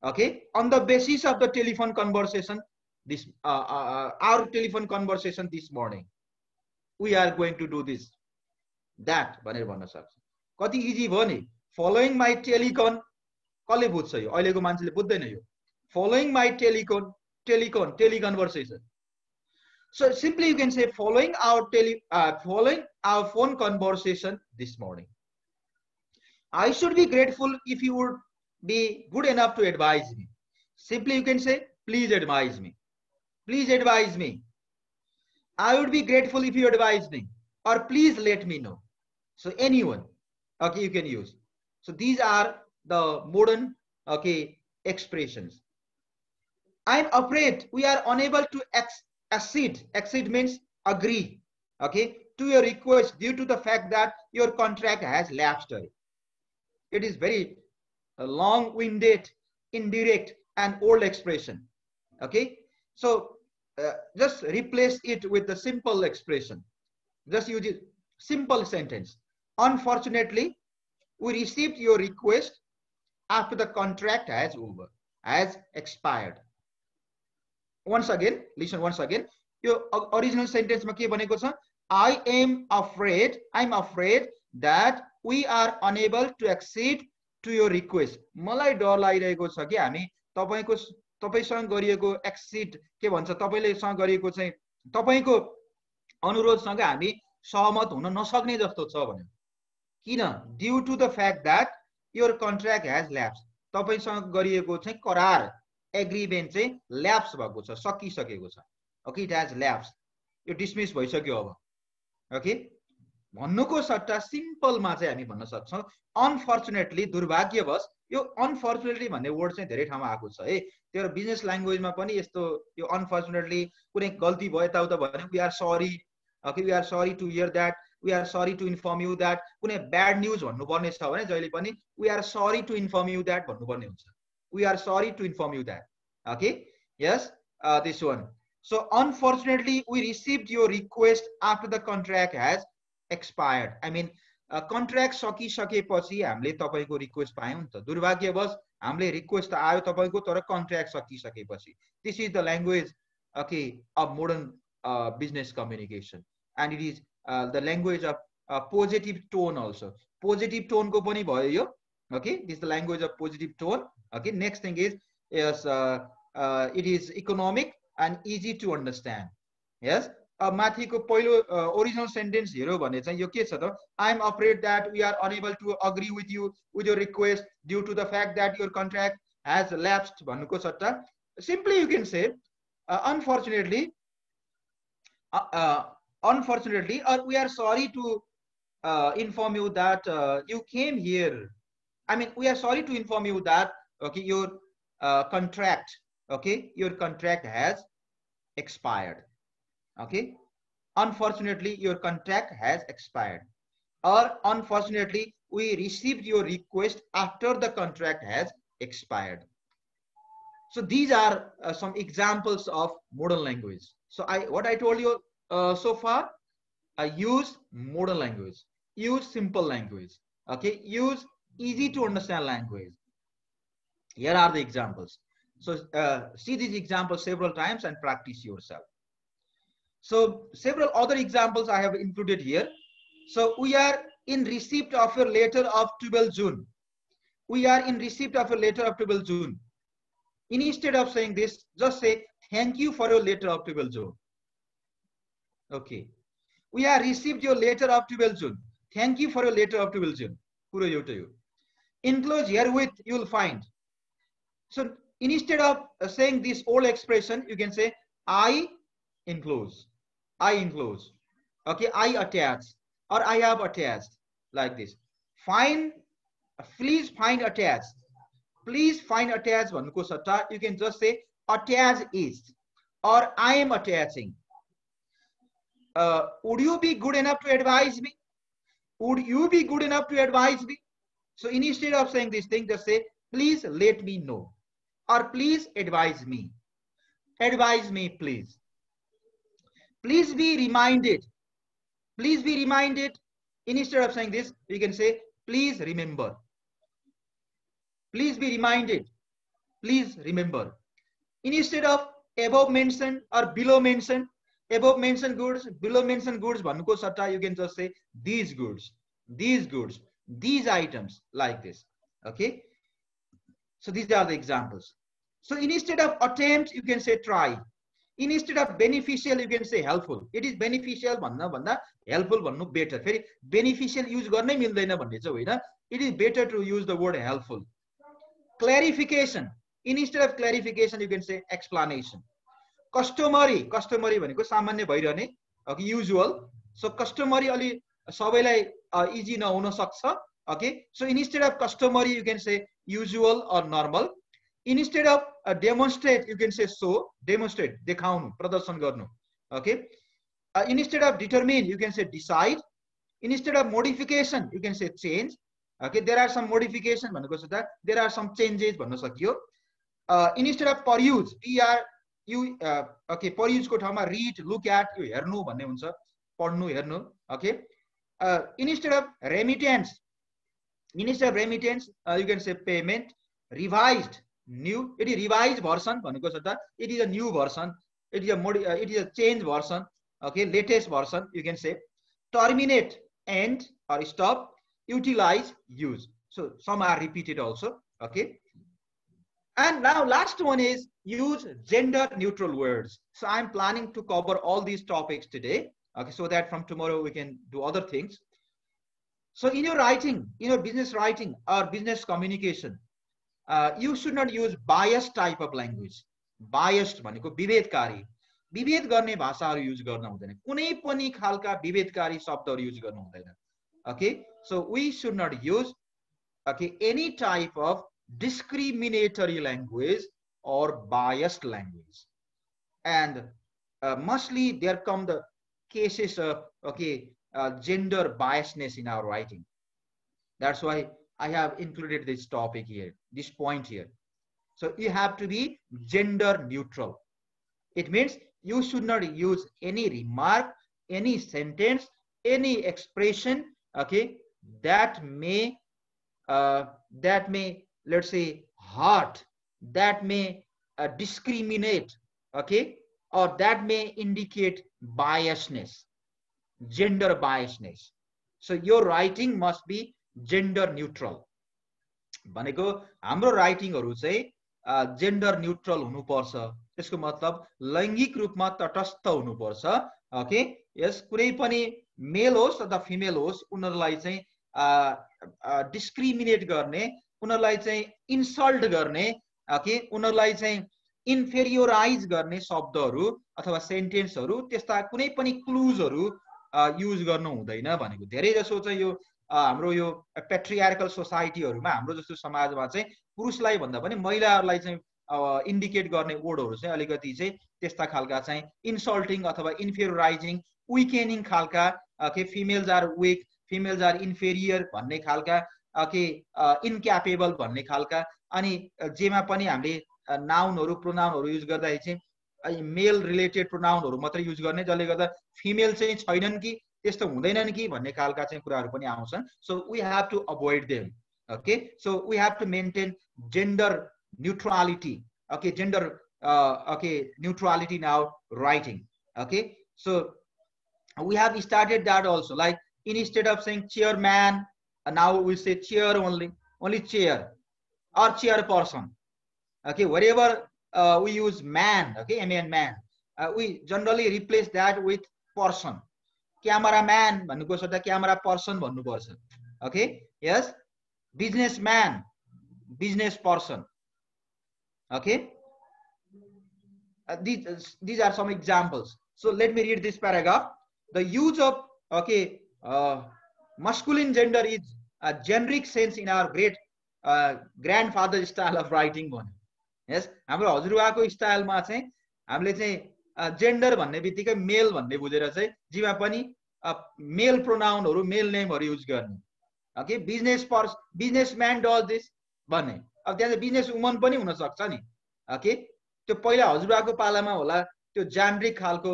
Okay, on the basis of the telephone conversation, this our telephone conversation this morning, we are going to do this, that. भनेर भन्न सक्छ. कति easy भयो नि. Following my telecon, कसले बुझ्छ यो? अहिलेको मान्छेले बुझ्दैन यो. Following my teleconversation. So simply you can say following our phone conversation this morning. I should be grateful if you would be good enough to advise me. Simply you can say please advise me. Please advise me. I would be grateful if you advise me, or please let me know. So anyone, okay, you can use. So these are the modern, okay, expressions. I'm afraid we are unable to accede means agree, okay, to your request due to the fact that your contract has lapsed. It is very long-winded, indirect, and old expression. Okay, so just replace it with the simple expression. Just use it, simple sentence. Unfortunately, we received your request after the contract has expired. Once again, listen once again. Your original sentence ma ke bhaneko cha? I'm afraid that we are unable to accede to your request. मलाई डर लागिरहेको छ कि हामी तपाईसँग गरिएको accede के भन्छ, तपाईलेसँग गरिएको चाहिँ तपाईको अनुरोधसँग हामी सहमत हुन नसक्ने जस्तो छ भन्यो. किन? Due to the fact that your contract has lapsed. तपाईसँग गरिएको चाहिँ करार एग्रीमेन्ट चाहिँ ल्याप्स भएको छ, सकिसकेको छ. Okay, it has lapsed. Yo dismiss भइसक्यो अब. Okay, भन्नुको सट्टा सिम्पल मा चाहिँ हामी भन्न सक्छौं अनफर्चुनेटली, दुर्भाग्यवश. यो अनफर्चुनेटली भन्ने वर्ड चाहिँ धेरै ठाउँमा आएको छ है. त्यो बिजनेस ल्याङ्ग्वेजमा पनि यस्तो यो अनफर्चुनेटली कुनै गल्ती भयो यताउता भने we are sorry. Okay, we are sorry to hear that. We are sorry to inform you that. कुनै ब्याड न्यूज भन्नुपर्ने छ भने जहिले पनि we are sorry to inform you that भन्नुपर्ने हुन्छ. We are sorry to inform you that. Okay, yes, this one. So unfortunately we received your request after the contract has expired. I mean contract सकिसकेपछि हामीले तपाईको request पायौं नि त. दुर्भाग्यवश हामीले request आयो तपाईको तर contract सकिसकेपछि. This is the language, okay, of modern business communication, and it is the language of positive tone also. Positive tone को पनि भयो यो. Okay, this is the language of positive tone. Okay, next thing is yes, it is economic and easy to understand. Yes, माथिको पहिलो original sentence हेर्यो भने चाहिँ यो के छ त, I am afraid that we are unable to agree with your request due to the fact that your contract has lapsed भन्नुको सट्टा simply you can say unfortunately or we are sorry to inform you that you came here. I mean, we are sorry to inform you that okay, your contract, okay, your contract has expired. Okay, unfortunately your contract has expired, or unfortunately we received your request after the contract has expired. So these are some examples of modern language. So what I told you so far, use modern language, use simple language, okay, use easy to understand language. Here are the examples. So see these examples several times and practice yourself. So several other examples I have included here. So we are in receipt of your letter of 12 June. We are in receipt of your letter of 12 June. Instead of saying this, just say thank you for your letter of 12 June. Okay. We have received your letter of 12 June. Thank you for your letter of 12 June. Puro euta yo. Enclose herewith you will find. So instead of saying this old expression, you can say I enclose. I enclose. Okay, I attach or I have attached, like this. Find, please find attached. Please find attached भन्नुको सट्टा you can just say attach is or I am attaching. Would you be good enough to advise me? Would you be good enough to advise me? So instead of saying this thing, just say please let me know or please advise me. Advise me, please. Please be reminded. Please be reminded. Instead of saying this, you can say please remember. Please be reminded. Please remember. Instead of above mentioned or below mentioned, above mentioned goods, below mentioned goods, भन्नुको सट्टा you can just say these goods, these items, like this. Okay. So these are the examples. So instead of attempt, you can say try. Instead of beneficial, you can say helpful. It is beneficial भन्दा helpful भन्नु better. फेरि beneficial use गर्नै मिल्दैन भन्ने चाहिँ होइन. It is better to use the word helpful. Clarification. Instead of clarification, you can say explanation. Customary भनेको सामान्य भइरहने, okay, usual. So customary अलि सबैलाई easy नहुन सक्छ. Okay, so instead of customary, you can say usual or normal. Instead of demonstrate, you can say so. Demonstrate, देखाउनु, प्रदर्शन गर्नु. Okay. Instead of determine, you can say decide. Instead of modification, you can say change. Okay, there are some modification भनेको छ, there are some changes भन्न सकियो. Instead of peruse, okay, peruse को ठाउँमा read, look at, यो हेर्नु भन्ने हुन्छ, पढ्नु, हेर्नु. Okay. Instead of remittance, you can say payment. Revised, new. It is revised version भन्नुको सट्टा it is a new version. It is a change version. Okay, latest version, you can say. Terminate, end or stop. Utilize, use. So some are repeated also. Okay. And now last one is use gender neutral words. So I'm planning to cover all these topics today. Okay, so that from tomorrow we can do other things. So in your writing, in your business writing or business communication, you should not use biased type of language. Biased भनेको विभेदकारी, विभेद गर्ने भाषाहरू use गर्न हुँदैन. कुनै पनि खालका विभेदकारी शब्दहरू युज गर्नु हुँदैन. Okay, so we should not use, okay, any type of discriminatory language or biased language. And mostly there come the cases of, okay, gender biasness in our writing. That's why I have included this topic here, this point here. So you have to be gender neutral. It means you should not use any remark, any sentence, any expression, okay, that may let's say hurt, that may discriminate, okay, or that may indicate biasness, gender biasness. So your writing must be gender neutral. भनेको हाम्रो राइटिङहरु चाहिँ gender neutral हुनुपर्छ. त्यसको मतलब लैंगिक रूपमा तटस्थ हुनुपर्छ ओके यस कुनै पनि मेल होस् अथवा फिमेल होस् उनीहरूलाई चाहिँ डिस्क्रिमिनेट गर्ने उनीहरूलाई चाहिँ इन्सल्ट गर्ने ओके उनीहरूलाई चाहिँ इन्फेरियोराइज गर्ने शब्दहरू अथवा सेन्टेन्सहरू त्यस्ता कुनै पनि क्लुजहरू युज गर्नु हुँदैन भनेको धेरै जसो चाहिँ यो हाम्रो यो पेट्रियार्कल सोसाइटीहरूमा हाम्रो जस्तो समाजमा चाहिँ पुरुषलाई भन्दा पनि महिलाहरूलाई चाहिँ इन्डिकेट गर्ने वर्डहरू चाहिँ अलिकति चाहिँ त्यस्ता खालका चाहिँ इन्सल्टिङ अथवा इन्फेरियोराइजिङ विकेनिङ खालका के females are weak females are inferior भन्ने खालका के इनक्यापेबल भन्ने खालका अनि जेमा पनि हामीले नाउनहरू प्रोनाउनहरू युज गर्दाखेरि चाहिँ मेल रिलेटेड प्रोनाउनहरू मात्रै युज गर्ने जसले गर्दा फिमेल चाहिँ छैनन् कि त्यस्तो हुँदैनन् कि भन्ने खालका चाहिँ कुराहरू पनि आउँछन् so we have to avoid them okay so we have to maintain gender neutrality okay gender okay neutrality now writing okay so we have started that also like instead of saying chairman now we say chair only chair or chairperson okay wherever we use man okay man we generally replace that with person cameraman भन्नुको सट्टा camera person भन्नु पर्छ okay yes businessman business person okay these are some examples so let me read this paragraph the use of okay masculine gender is a generic sense in our great grandfather style of writing one yes हाम्रो हजुरबाको स्टाइलमा चाहिँ हामीले चाहिँ gender भन्ने बित्तिकै mail भन्ने बुझेर चाहिँ जिमा पनि मेल प्रोनाउनहरु मेल नेमहरु युज गर्ने ओके बिजनेसम्यान डज दिस भन्ने अब त्यहाँ चाहिँ बिजनेस वुमन पनि हुन सक्छ नि ओके त्यो पहिला हजुरबाको पालामा होला त्यो जेन्डरिक खालको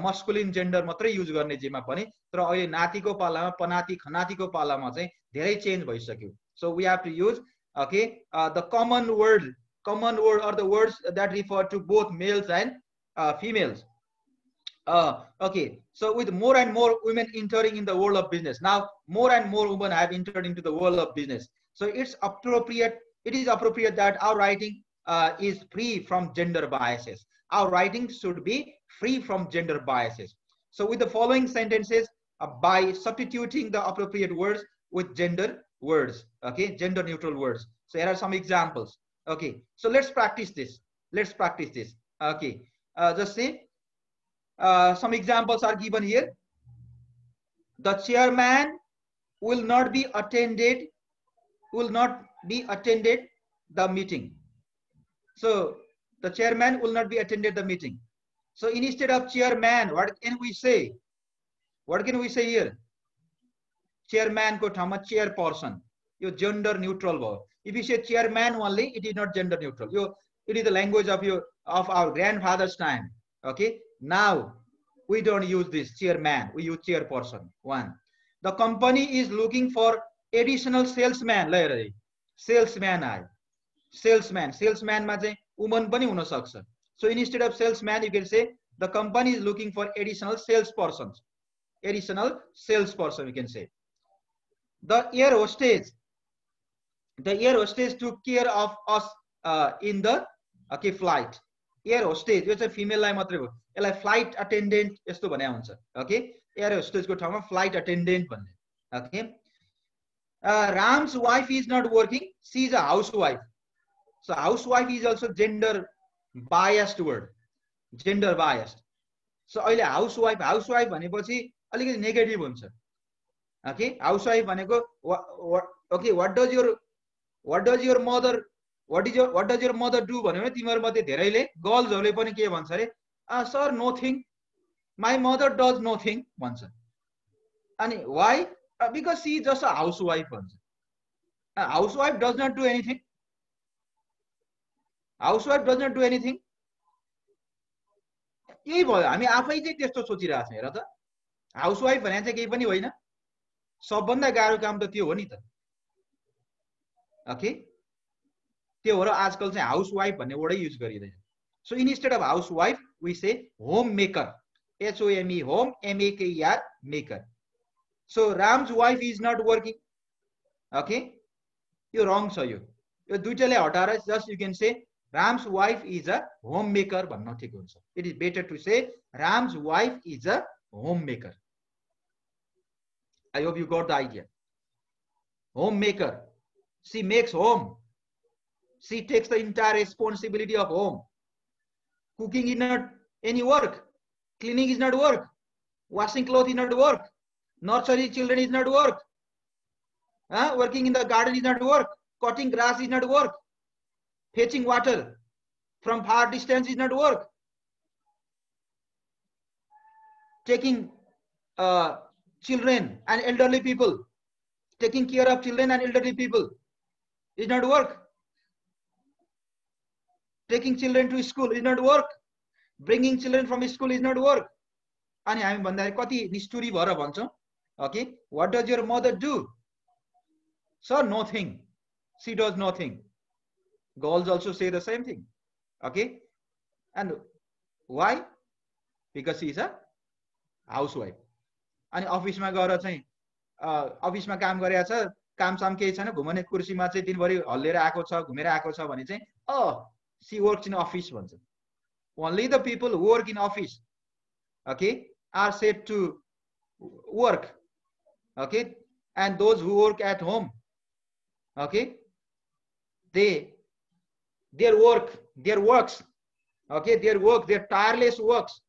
मस्कुलिन जेन्डर मात्रै युज गर्ने जेमा पनि तर अहिले नातिको पालामा पनाति खनातिको पालामा चाहिँ धेरै चेन्ज भइसक्यो so we have to use okay the common word or the words that refer to both males and females okay so with more and more women entering in the world of business now more and more women have entered into the world of business so it is appropriate that our writing is free from gender biases our writing should be free from gender biases so with the following sentences by substituting the appropriate words with gender words okay gender neutral words so here are some examples okay so let's practice this okay just say some examples are given here the chairman will not be attended the meeting so the chairman will not be attended the meeting so instead of chairman what can we say here chairman ko thama chairperson yo gender neutral bhayo if you say chairman only it is not gender neutral it is the language of our grandfather's time okay now we don't use this chairman we use chairperson one the company is looking for additional salesman salesman ma chai woman pani huna sakcha so instead of salesman you can say the company is looking for additional salesperson you can say the air hostess took care of us in the okay flight air hostess यो चाहिँ female लाई मात्रै हो यसलाई flight attendant यस्तो भने हुन्छ okay air hostess को ठाउँमा flight attendant भन्ने okay Ram's wife is not working she is a housewife so housewife is also gender biased word so अहिले housewife भनेपछि अलिकति नेगेटिभ हुन्छ okay housewife भनेको okay what does your mother do भन्यो तिम्रो मध्ये धेरैले गर्ल्सहरुले पनि के भन्छ रे sir nothing my mother does nothing भन्छ अनि why because she is just a housewife भन्छ housewife does not do anything यही भयो हामी आफै चाहिँ त्यस्तो सोचिरहेछौं हेर त हाउसवाइफ भने चाहिँ केही पनि होइन सबभन्दा गाह्रो काम त त्यो हो नि त ओके त्यो हो र आजकल चाहिँ हाउसवाइफ भन्ने वर्डै युज गरिदैन so instead of housewife we say home maker HOME home MEKER maker so Ram's wife is not working okay यो रङ छ यो दुईटैले हटाएर जस्ट यु क्यान से Ram's wife is a homemaker भन्न ठिक हुन्छ. It is better to say Ram's wife is a homemaker. I hope you got the idea. Homemaker. She makes home. She takes the entire responsibility of home. Cooking is not any work. Cleaning is not work. Washing clothes is not work. Nurturing children is not work. Working in the garden is not work. Cutting grass is not work. Fetching water from far distance is not work. Taking children and elderly people, taking care of children and elderly people is not work. Taking children to school is not work. Bringing children from school is not work. अनि हामी भन्दाखेरि कति निष्ठुरी भएर भन्छौं. Okay, what does your mother do? Sir, nothing. She does nothing. Girls also say the same thing. Okay, and why? Because she is a housewife. अनि अफिसमा गएर चाहिँ अफिसमा काम गरेछ, काम साम केही छैन, घुमने कुर्सीमा चाहिँ दिनभरि हल्लेर आएको छ, घुमेर आएको छ भने चाहिँ she works in office भन्छ. Only the people who work in office, okay, are said to work. Okay, and those who work at home, okay, their works, okay, their tireless works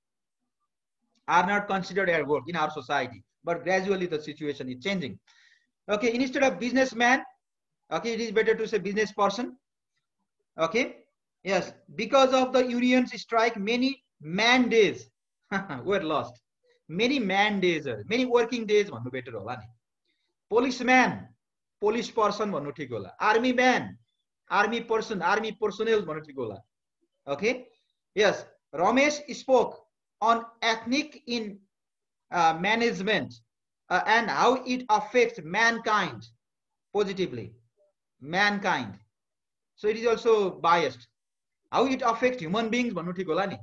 are not considered as work in our society. But gradually the situation is changing. Okay, instead of businessman, okay, it is better to say business person. Okay, yes, because of the unions strike, many man days were lost. Many man days, many working days भन्नु better होला नि. Policeman, police person भन्नु ठिक होला. Army man, army person, army personnel भन्नु ठिक होला. Okay, yes, Ramesh spoke on ethnic in management and how it affects mankind positively. Mankind. So it is also biased. How it affects human beings भन्नु ठिक होला नि.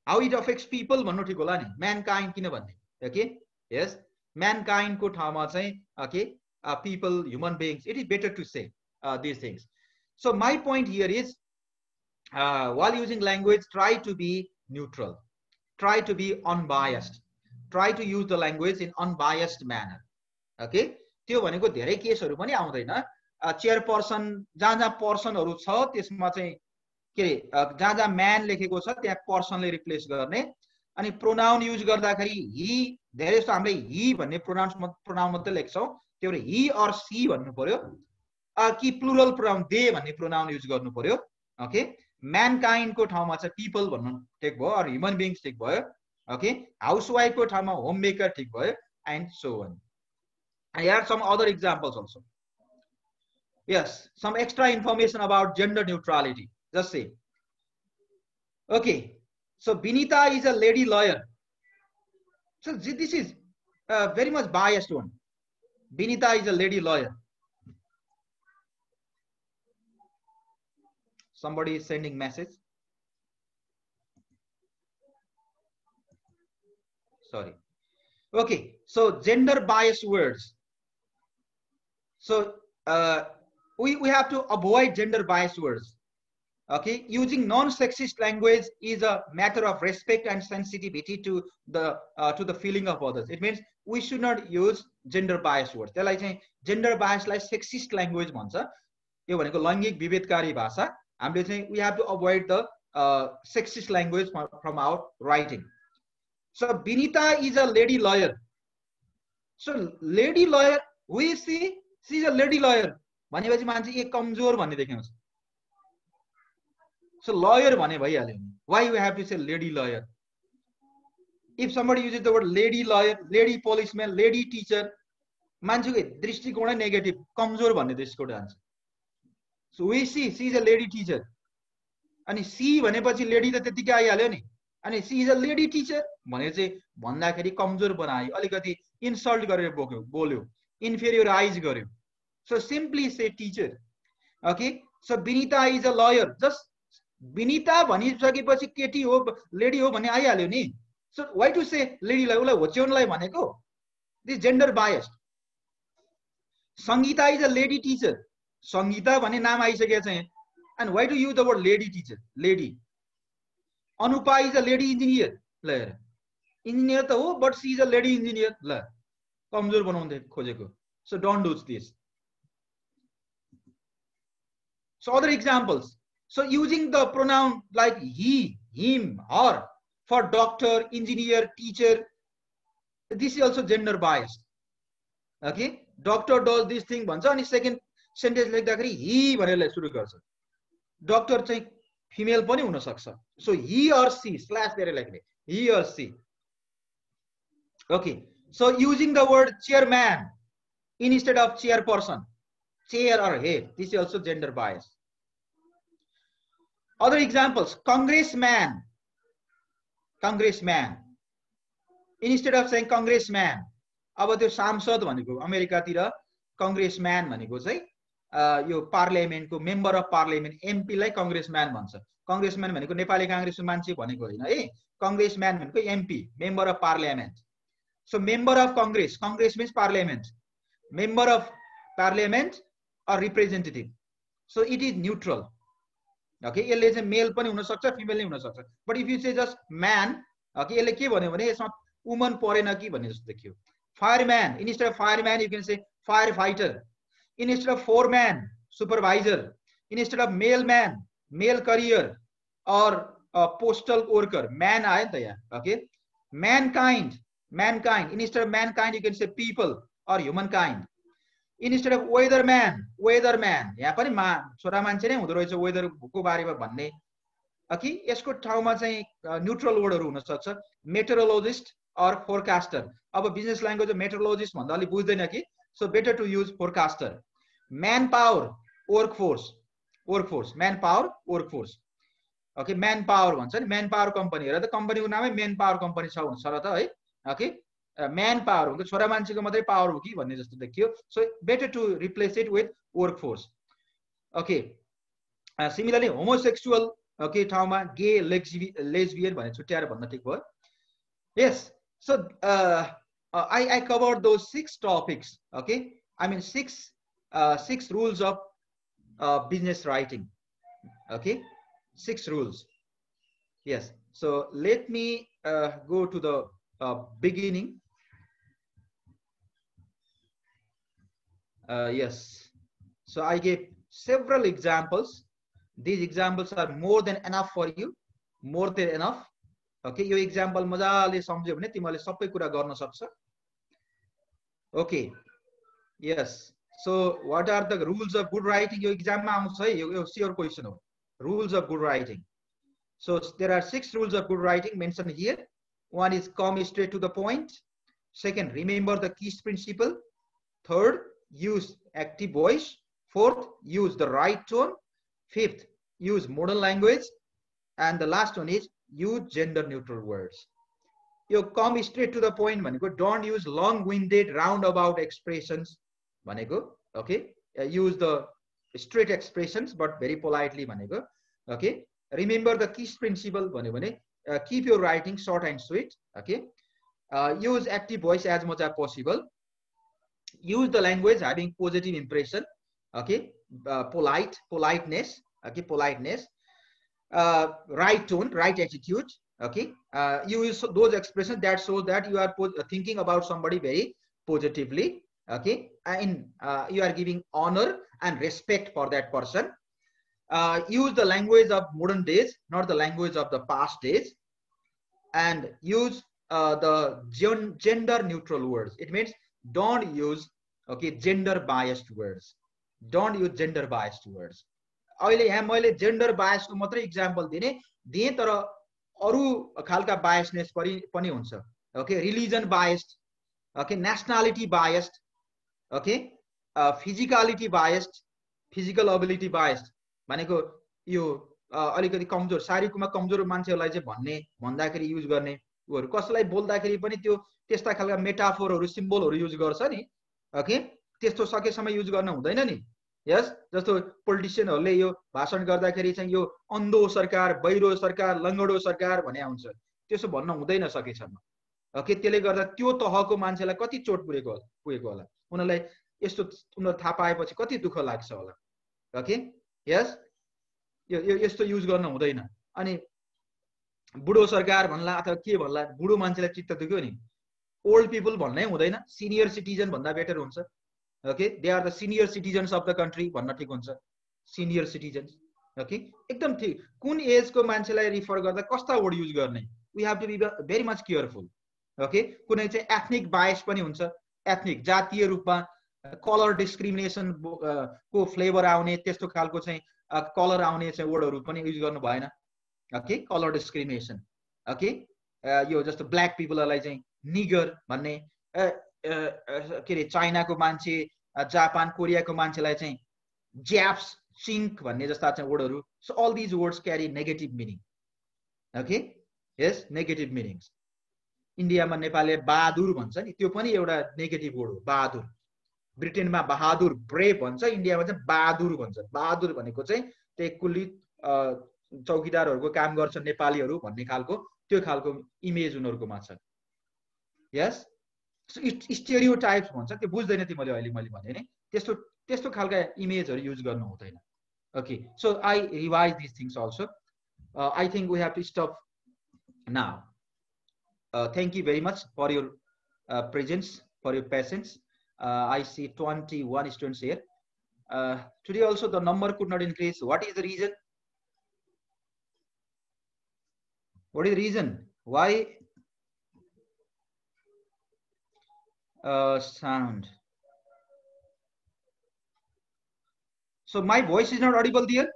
How it affects people भन्नु ठिक होला नि. Mankind किन भन्ने. Okay, yes, mankind को ठाउँमा चाहिँ okay, people, human beings, it is better to say these things. So my point here is while using language, try to be neutral, try to be unbiased, try to use the language in unbiased manner. Okay, त्यो भनेको धेरै केसहरु पनि आउँदैन. Chairperson जहाँ पर्सनहरु छ त्यसमा चाहिँ के जहाँ म्यान लेखेको छ त्यहाँ पर्सनले रिप्लेस गर्ने. अनि प्रोनाउन युज गर्दाखेरि ही, धेरै जस्तो हामीले ही भन्ने प्रोनाउन मात्रै लेख्छौं. त्यो भएर ही अर सी भन्नु पर्यो कि प्लुरल प्रोनाउन दे भन्ने प्रोनाउन युज गर्नु पर्यो. ओके, म्यानकाइन्ड को ठाउँमा चाहिँ पीपल भन्नु ठिक भयो, अर ह्युमन बीइंग्स ठिक भयो. ओके, हाउसवाइफ को ठाउँमा होममेकर ठिक भयो, and so on. Here are some other examples also. Yes, some extra information about gender neutrality. Just say. Okay, so Binita is a lady lawyer. So this is a very much biased one. Binita is a lady lawyer. Somebody is sending message. Sorry. Okay, so gender biased words. So we have to avoid gender biased words. Okay, using non-sexist language is a matter of respect and sensitivity to the feeling of others. It means we should not use gender biased words. त्यसलाई चाहिँ gender biased लाई sexist language भन्छ. यो भनेको लैंगिक विभेदकारी भाषा. हामीले चाहिँ we have to avoid the sexist language from our writing. So Binita is a lady lawyer. So lady lawyer, we see she is a lady lawyer. भनेपछि मान्छे एक कमजोर भन्ने देख्नुहुन्छ. So lawyer भने भइहाल्यो. Why we have to say lady lawyer? If somebody uses the word lady lawyer, lady policeman, lady teacher, मान्छेको दृष्टिकोण नेगेटिभ, कमजोर भन्ने दृष्टिकोण जान्छ. So we see she is a lady teacher. अनि she भनेपछि lady त त्यतिकै आइहाल्यो नि. अनि she is a lady teacher भने चाहिँ भन्दाखेरि कमजोर बनायो, अलिकति इन्सल्ट गरेर बोल्यो, इन्फेरियोराइज गर्यो. So simply say teacher. Okay, so Binita is a lawyer. Just Binita भनिसकेपछि केटी हो, लेडी हो भन्ने आइहाल्यो नि. So why to say lady लाई, उलाई होच्याउनलाई भनेको? This gender biased. Sangeeta is a lady teacher. Sangeeta भन्ने नाम आइसकेको छ. And why do you use the word lady teacher? Lady. Anupa is a lady engineer. ल engineer त हो, but she is a lady engineer. ल कमजोर बनाउँदै खोजेको. So don't do this. So other examples. So using the pronoun like he, him, her for doctor, engineer, teacher, this is also gender biased. Okay, doctor does this thing भन्छ अनि second sentence लेख्दाखेरि he भनेर सुरु गर्छ. Doctor चाहिँ female पनि हुन सक्छ. So he or she slash दिएर लेख्ने he or she. Okay, so using the word chairman instead of chairperson, chair or head, this is also gender bias. Other examples, congressman, congressman instead of saying congressman. अब त्यो सांसद भनेको अमेरिकातिर congressman भनेको चाहिँ यो पार्लियामेन्टको मेम्बर अफ पार्लियामेन्ट एमपी लाई congressman भन्छ. congressman भनेको नेपाली कांग्रेसको मान्छे भनेको हैन है. congressman भनेको MP member of parliament. So member of Congress, Congress means parliament, member of parliament or representative. So it is neutral. Okay, यसले चाहिँ मेल पनि हुन सक्छ फिमेल नै हुन सक्छ. But if you say just man, okay, यसले के भन्यो भने यसमा woman परेन कि भन्ने जस्तो देखियो. Fireman, instead of fireman you can say firefighter. Instead of foreman, supervisor. Instead of mailman, mail courier or postal worker, man आयो नि त यहाँ. Okay, mankind, mankind. Instead of mankind you can say people or humankind. Instead of weatherman, weatherman, यहाँ पनि छोरा मान्छे नै हुँदो रहेछ वेदर को बारेमा भन्ने. Okay, यसको ठाउँमा चाहिँ न्यूट्रल वर्डहरु हुन सक्छ. मेटेरोलोजिस्ट or forecaster. अब बिजनेस ल्याङ्ग्वेज मेटेरोलोजिस्ट भन्दा अलि बुझ्दैन कि, so better to use forecaster. Manpower, workforce, workforce, manpower, workforce. Okay, manpower भन्छ नि, manpower company हेर त कम्पनीको नामै manpower company छ र त है. Okay, manpower हुन्छ छोरा मान्छेको मात्रै पावर हो कि भन्ने जस्तो देखियो. So better to replace it with workforce. Okay, similarly homosexual, okay, ठाउँमा gay, lesbian भने छुट्याएर भन्न ठिक भयो. Yes, so I covered those 6 topics. Okay, I mean 6 rules of business writing. Okay, 6 rules. Yes, so let me go to the beginning. Yes, so I gave several examples. These examples are more than enough for you, more than enough. Okay, yo example मजाले सम्झ्यो भने तिमीले सबै कुरा गर्न सक्छ. Okay, yes, so what are the rules of good writing? Yo exam मा आउँछ है, यो sure question हो. Rules of good writing. So there are 6 rules of good writing mentioned here. One is come straight to the point. Second, remember the key principle. Third, use active voice. Fourth, use the right tone. Fifth, use modern language. And the last one is use gender neutral words. You come straight to the point भनेको don't use long-winded roundabout expressions भनेको. Okay, use the straight expressions but very politely भनेको. Okay, remember the key principle भन्यो भने keep your writing short and sweet. Okay, use active voice as much as possible. Use the language having positive impression. Okay, politeness. Okay, politeness. Right tone, right attitude. Okay, use those expressions that show that you are thinking about somebody very positively. Okay, and you are giving honor and respect for that person. Use the language of modern days, not the language of the past days. And use the gender neutral words. It means don't use, okay, gender biased words. Don't use gender biased words. अहिले यहाँ मैले gender बायसको मात्रै example दिए तर अरु खालका biasness पनि हुन्छ. Okay, religion biased, okay, nationality biased, okay, physicality biased, physical ability biased भनेको यो अलिकति कमजोर शारीरिक रूपमा कमजोर मान्छेहरुलाई चाहिँ भन्दाखेरि युज गर्ने उहरु कसैलाई बोल्दाखेरि पनि त्यो त्यस्ता खालका मेटाफोरहरु सिम्बलहरु युज गर्छ नि. ओके, त्यस्तो सकेसम्म युज गर्न हुँदैन नि. यस, जस्तो पोलिटिशियनहरुले यो भाषण गर्दाखेरि चाहिँ यो अन्धो सरकार, बहिरो सरकार, लंगडो सरकार भने आउँछ, त्यसो भन्न हुँदैन सकेसम्म. ओके, त्यसले गर्दा त्यो तहको मान्छेलाई कति चोट पुगेको होला, उनीलाई यस्तो उनीहरु थाहा पाएपछि कति दुःख लाग्छ होला. ओके, यस, यो यस्तो युज गर्न हुँदैन। अनि बुढो सरकार भन्ला अथवा के भन्ला, बुढो मान्छेलाई चित्त दुख्यो नि, ओल्ड पिपल भन्नै हुँदैन, सिनियर सिटिजन भन्दा बेटर हुन्छ। Okay, they are the senior citizens of the country भन्न ठिक हुन्छ, सिनियर सिटिजन्स। ओके, एकदम ठिक। कुन एजको मान्छेलाई रिफर गर्दा कस्ता वर्ड युज गर्ने, we have to be very much careful. Okay, कुनै चाहिँ एथनिक बायस पनि हुन्छ, एथनिक जातीय रूपमा कलर डिस्क्रिमिनेसन को फ्लेभर आउने त्यस्तो खालको चाहिँ कलर आउने चाहिँ वर्डहरू पनि युज गर्नु भएन। Okay, colour discrimination. ओके, यो जस्तो ब्ल्याक पिपलहरूलाई चाहिँ निगर भन्ने, के अरे चाइनाको मान्छे, जापान कोरियाको मान्छेलाई चाहिँ ज्याप्स, चिङ्क भन्ने जस्ता चाहिँ वर्डहरू। सो अल दिज वर्ड्स क्यारी negative meaning. Okay, yes, negative मिनिङ्स। इन्डियामा नेपालीले बहादुर भन्छ नि, त्यो पनि एउटा नेगेटिभ वर्ड हो, बहादुर। ब्रिटेनमा बहादुर, ब्रेभ भन्छ, इन्डियामा चाहिँ बहादुर भन्छ। बहादुर भनेको चाहिँ त्यही कुल्ली चौकीदारहरूको काम गर्छ नेपालीहरू भन्ने खालको, त्यो खालको इमेज उनीहरूकोमा छ। यस, स्टेरियोटाइप्स भन्छ, त्यो बुझ्दैन तिमीले अहिले मैले भने नि, त्यस्तो त्यस्तो खालका इमेजहरू युज गर्नु हुँदैन। Okay, so I revise this things also. I think we have to stop now. Thank you very much for your presence, for your patience. I see 21 students here. Today also the number could not increase. What is the reason? What is the reason? Why? Sound. So my voice is not audible there?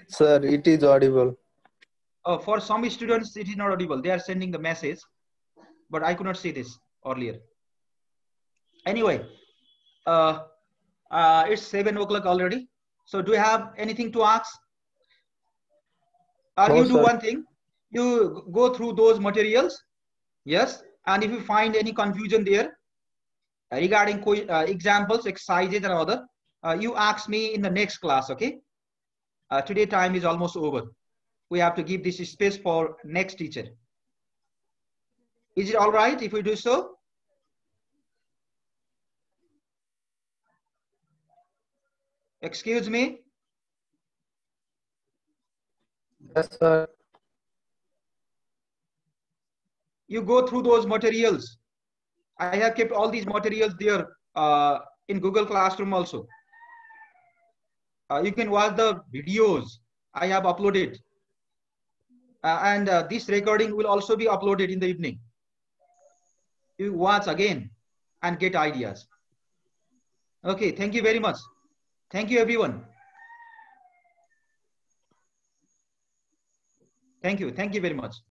Sir, it is audible.
For some students, it is not audible. They are sending the message, but I could not see this earlier. Anyway, it's 7 o'clock already. So do you have anything to ask? Or you do one thing, you go through those materials. Yes. And if you find any confusion there regarding examples, exercises and other, you ask me in the next class. Okay. Today time is almost over. We have to give this space for next teacher. Is it all right if we do so? Excuse me?
Yes, sir.
You go through those materials. I have kept all these materials there in Google Classroom also. You can watch the videos I have uploaded. And this recording will also be uploaded in the evening. You watch again and get ideas. Okay, thank you very much. Thank you, everyone. Thank you very much.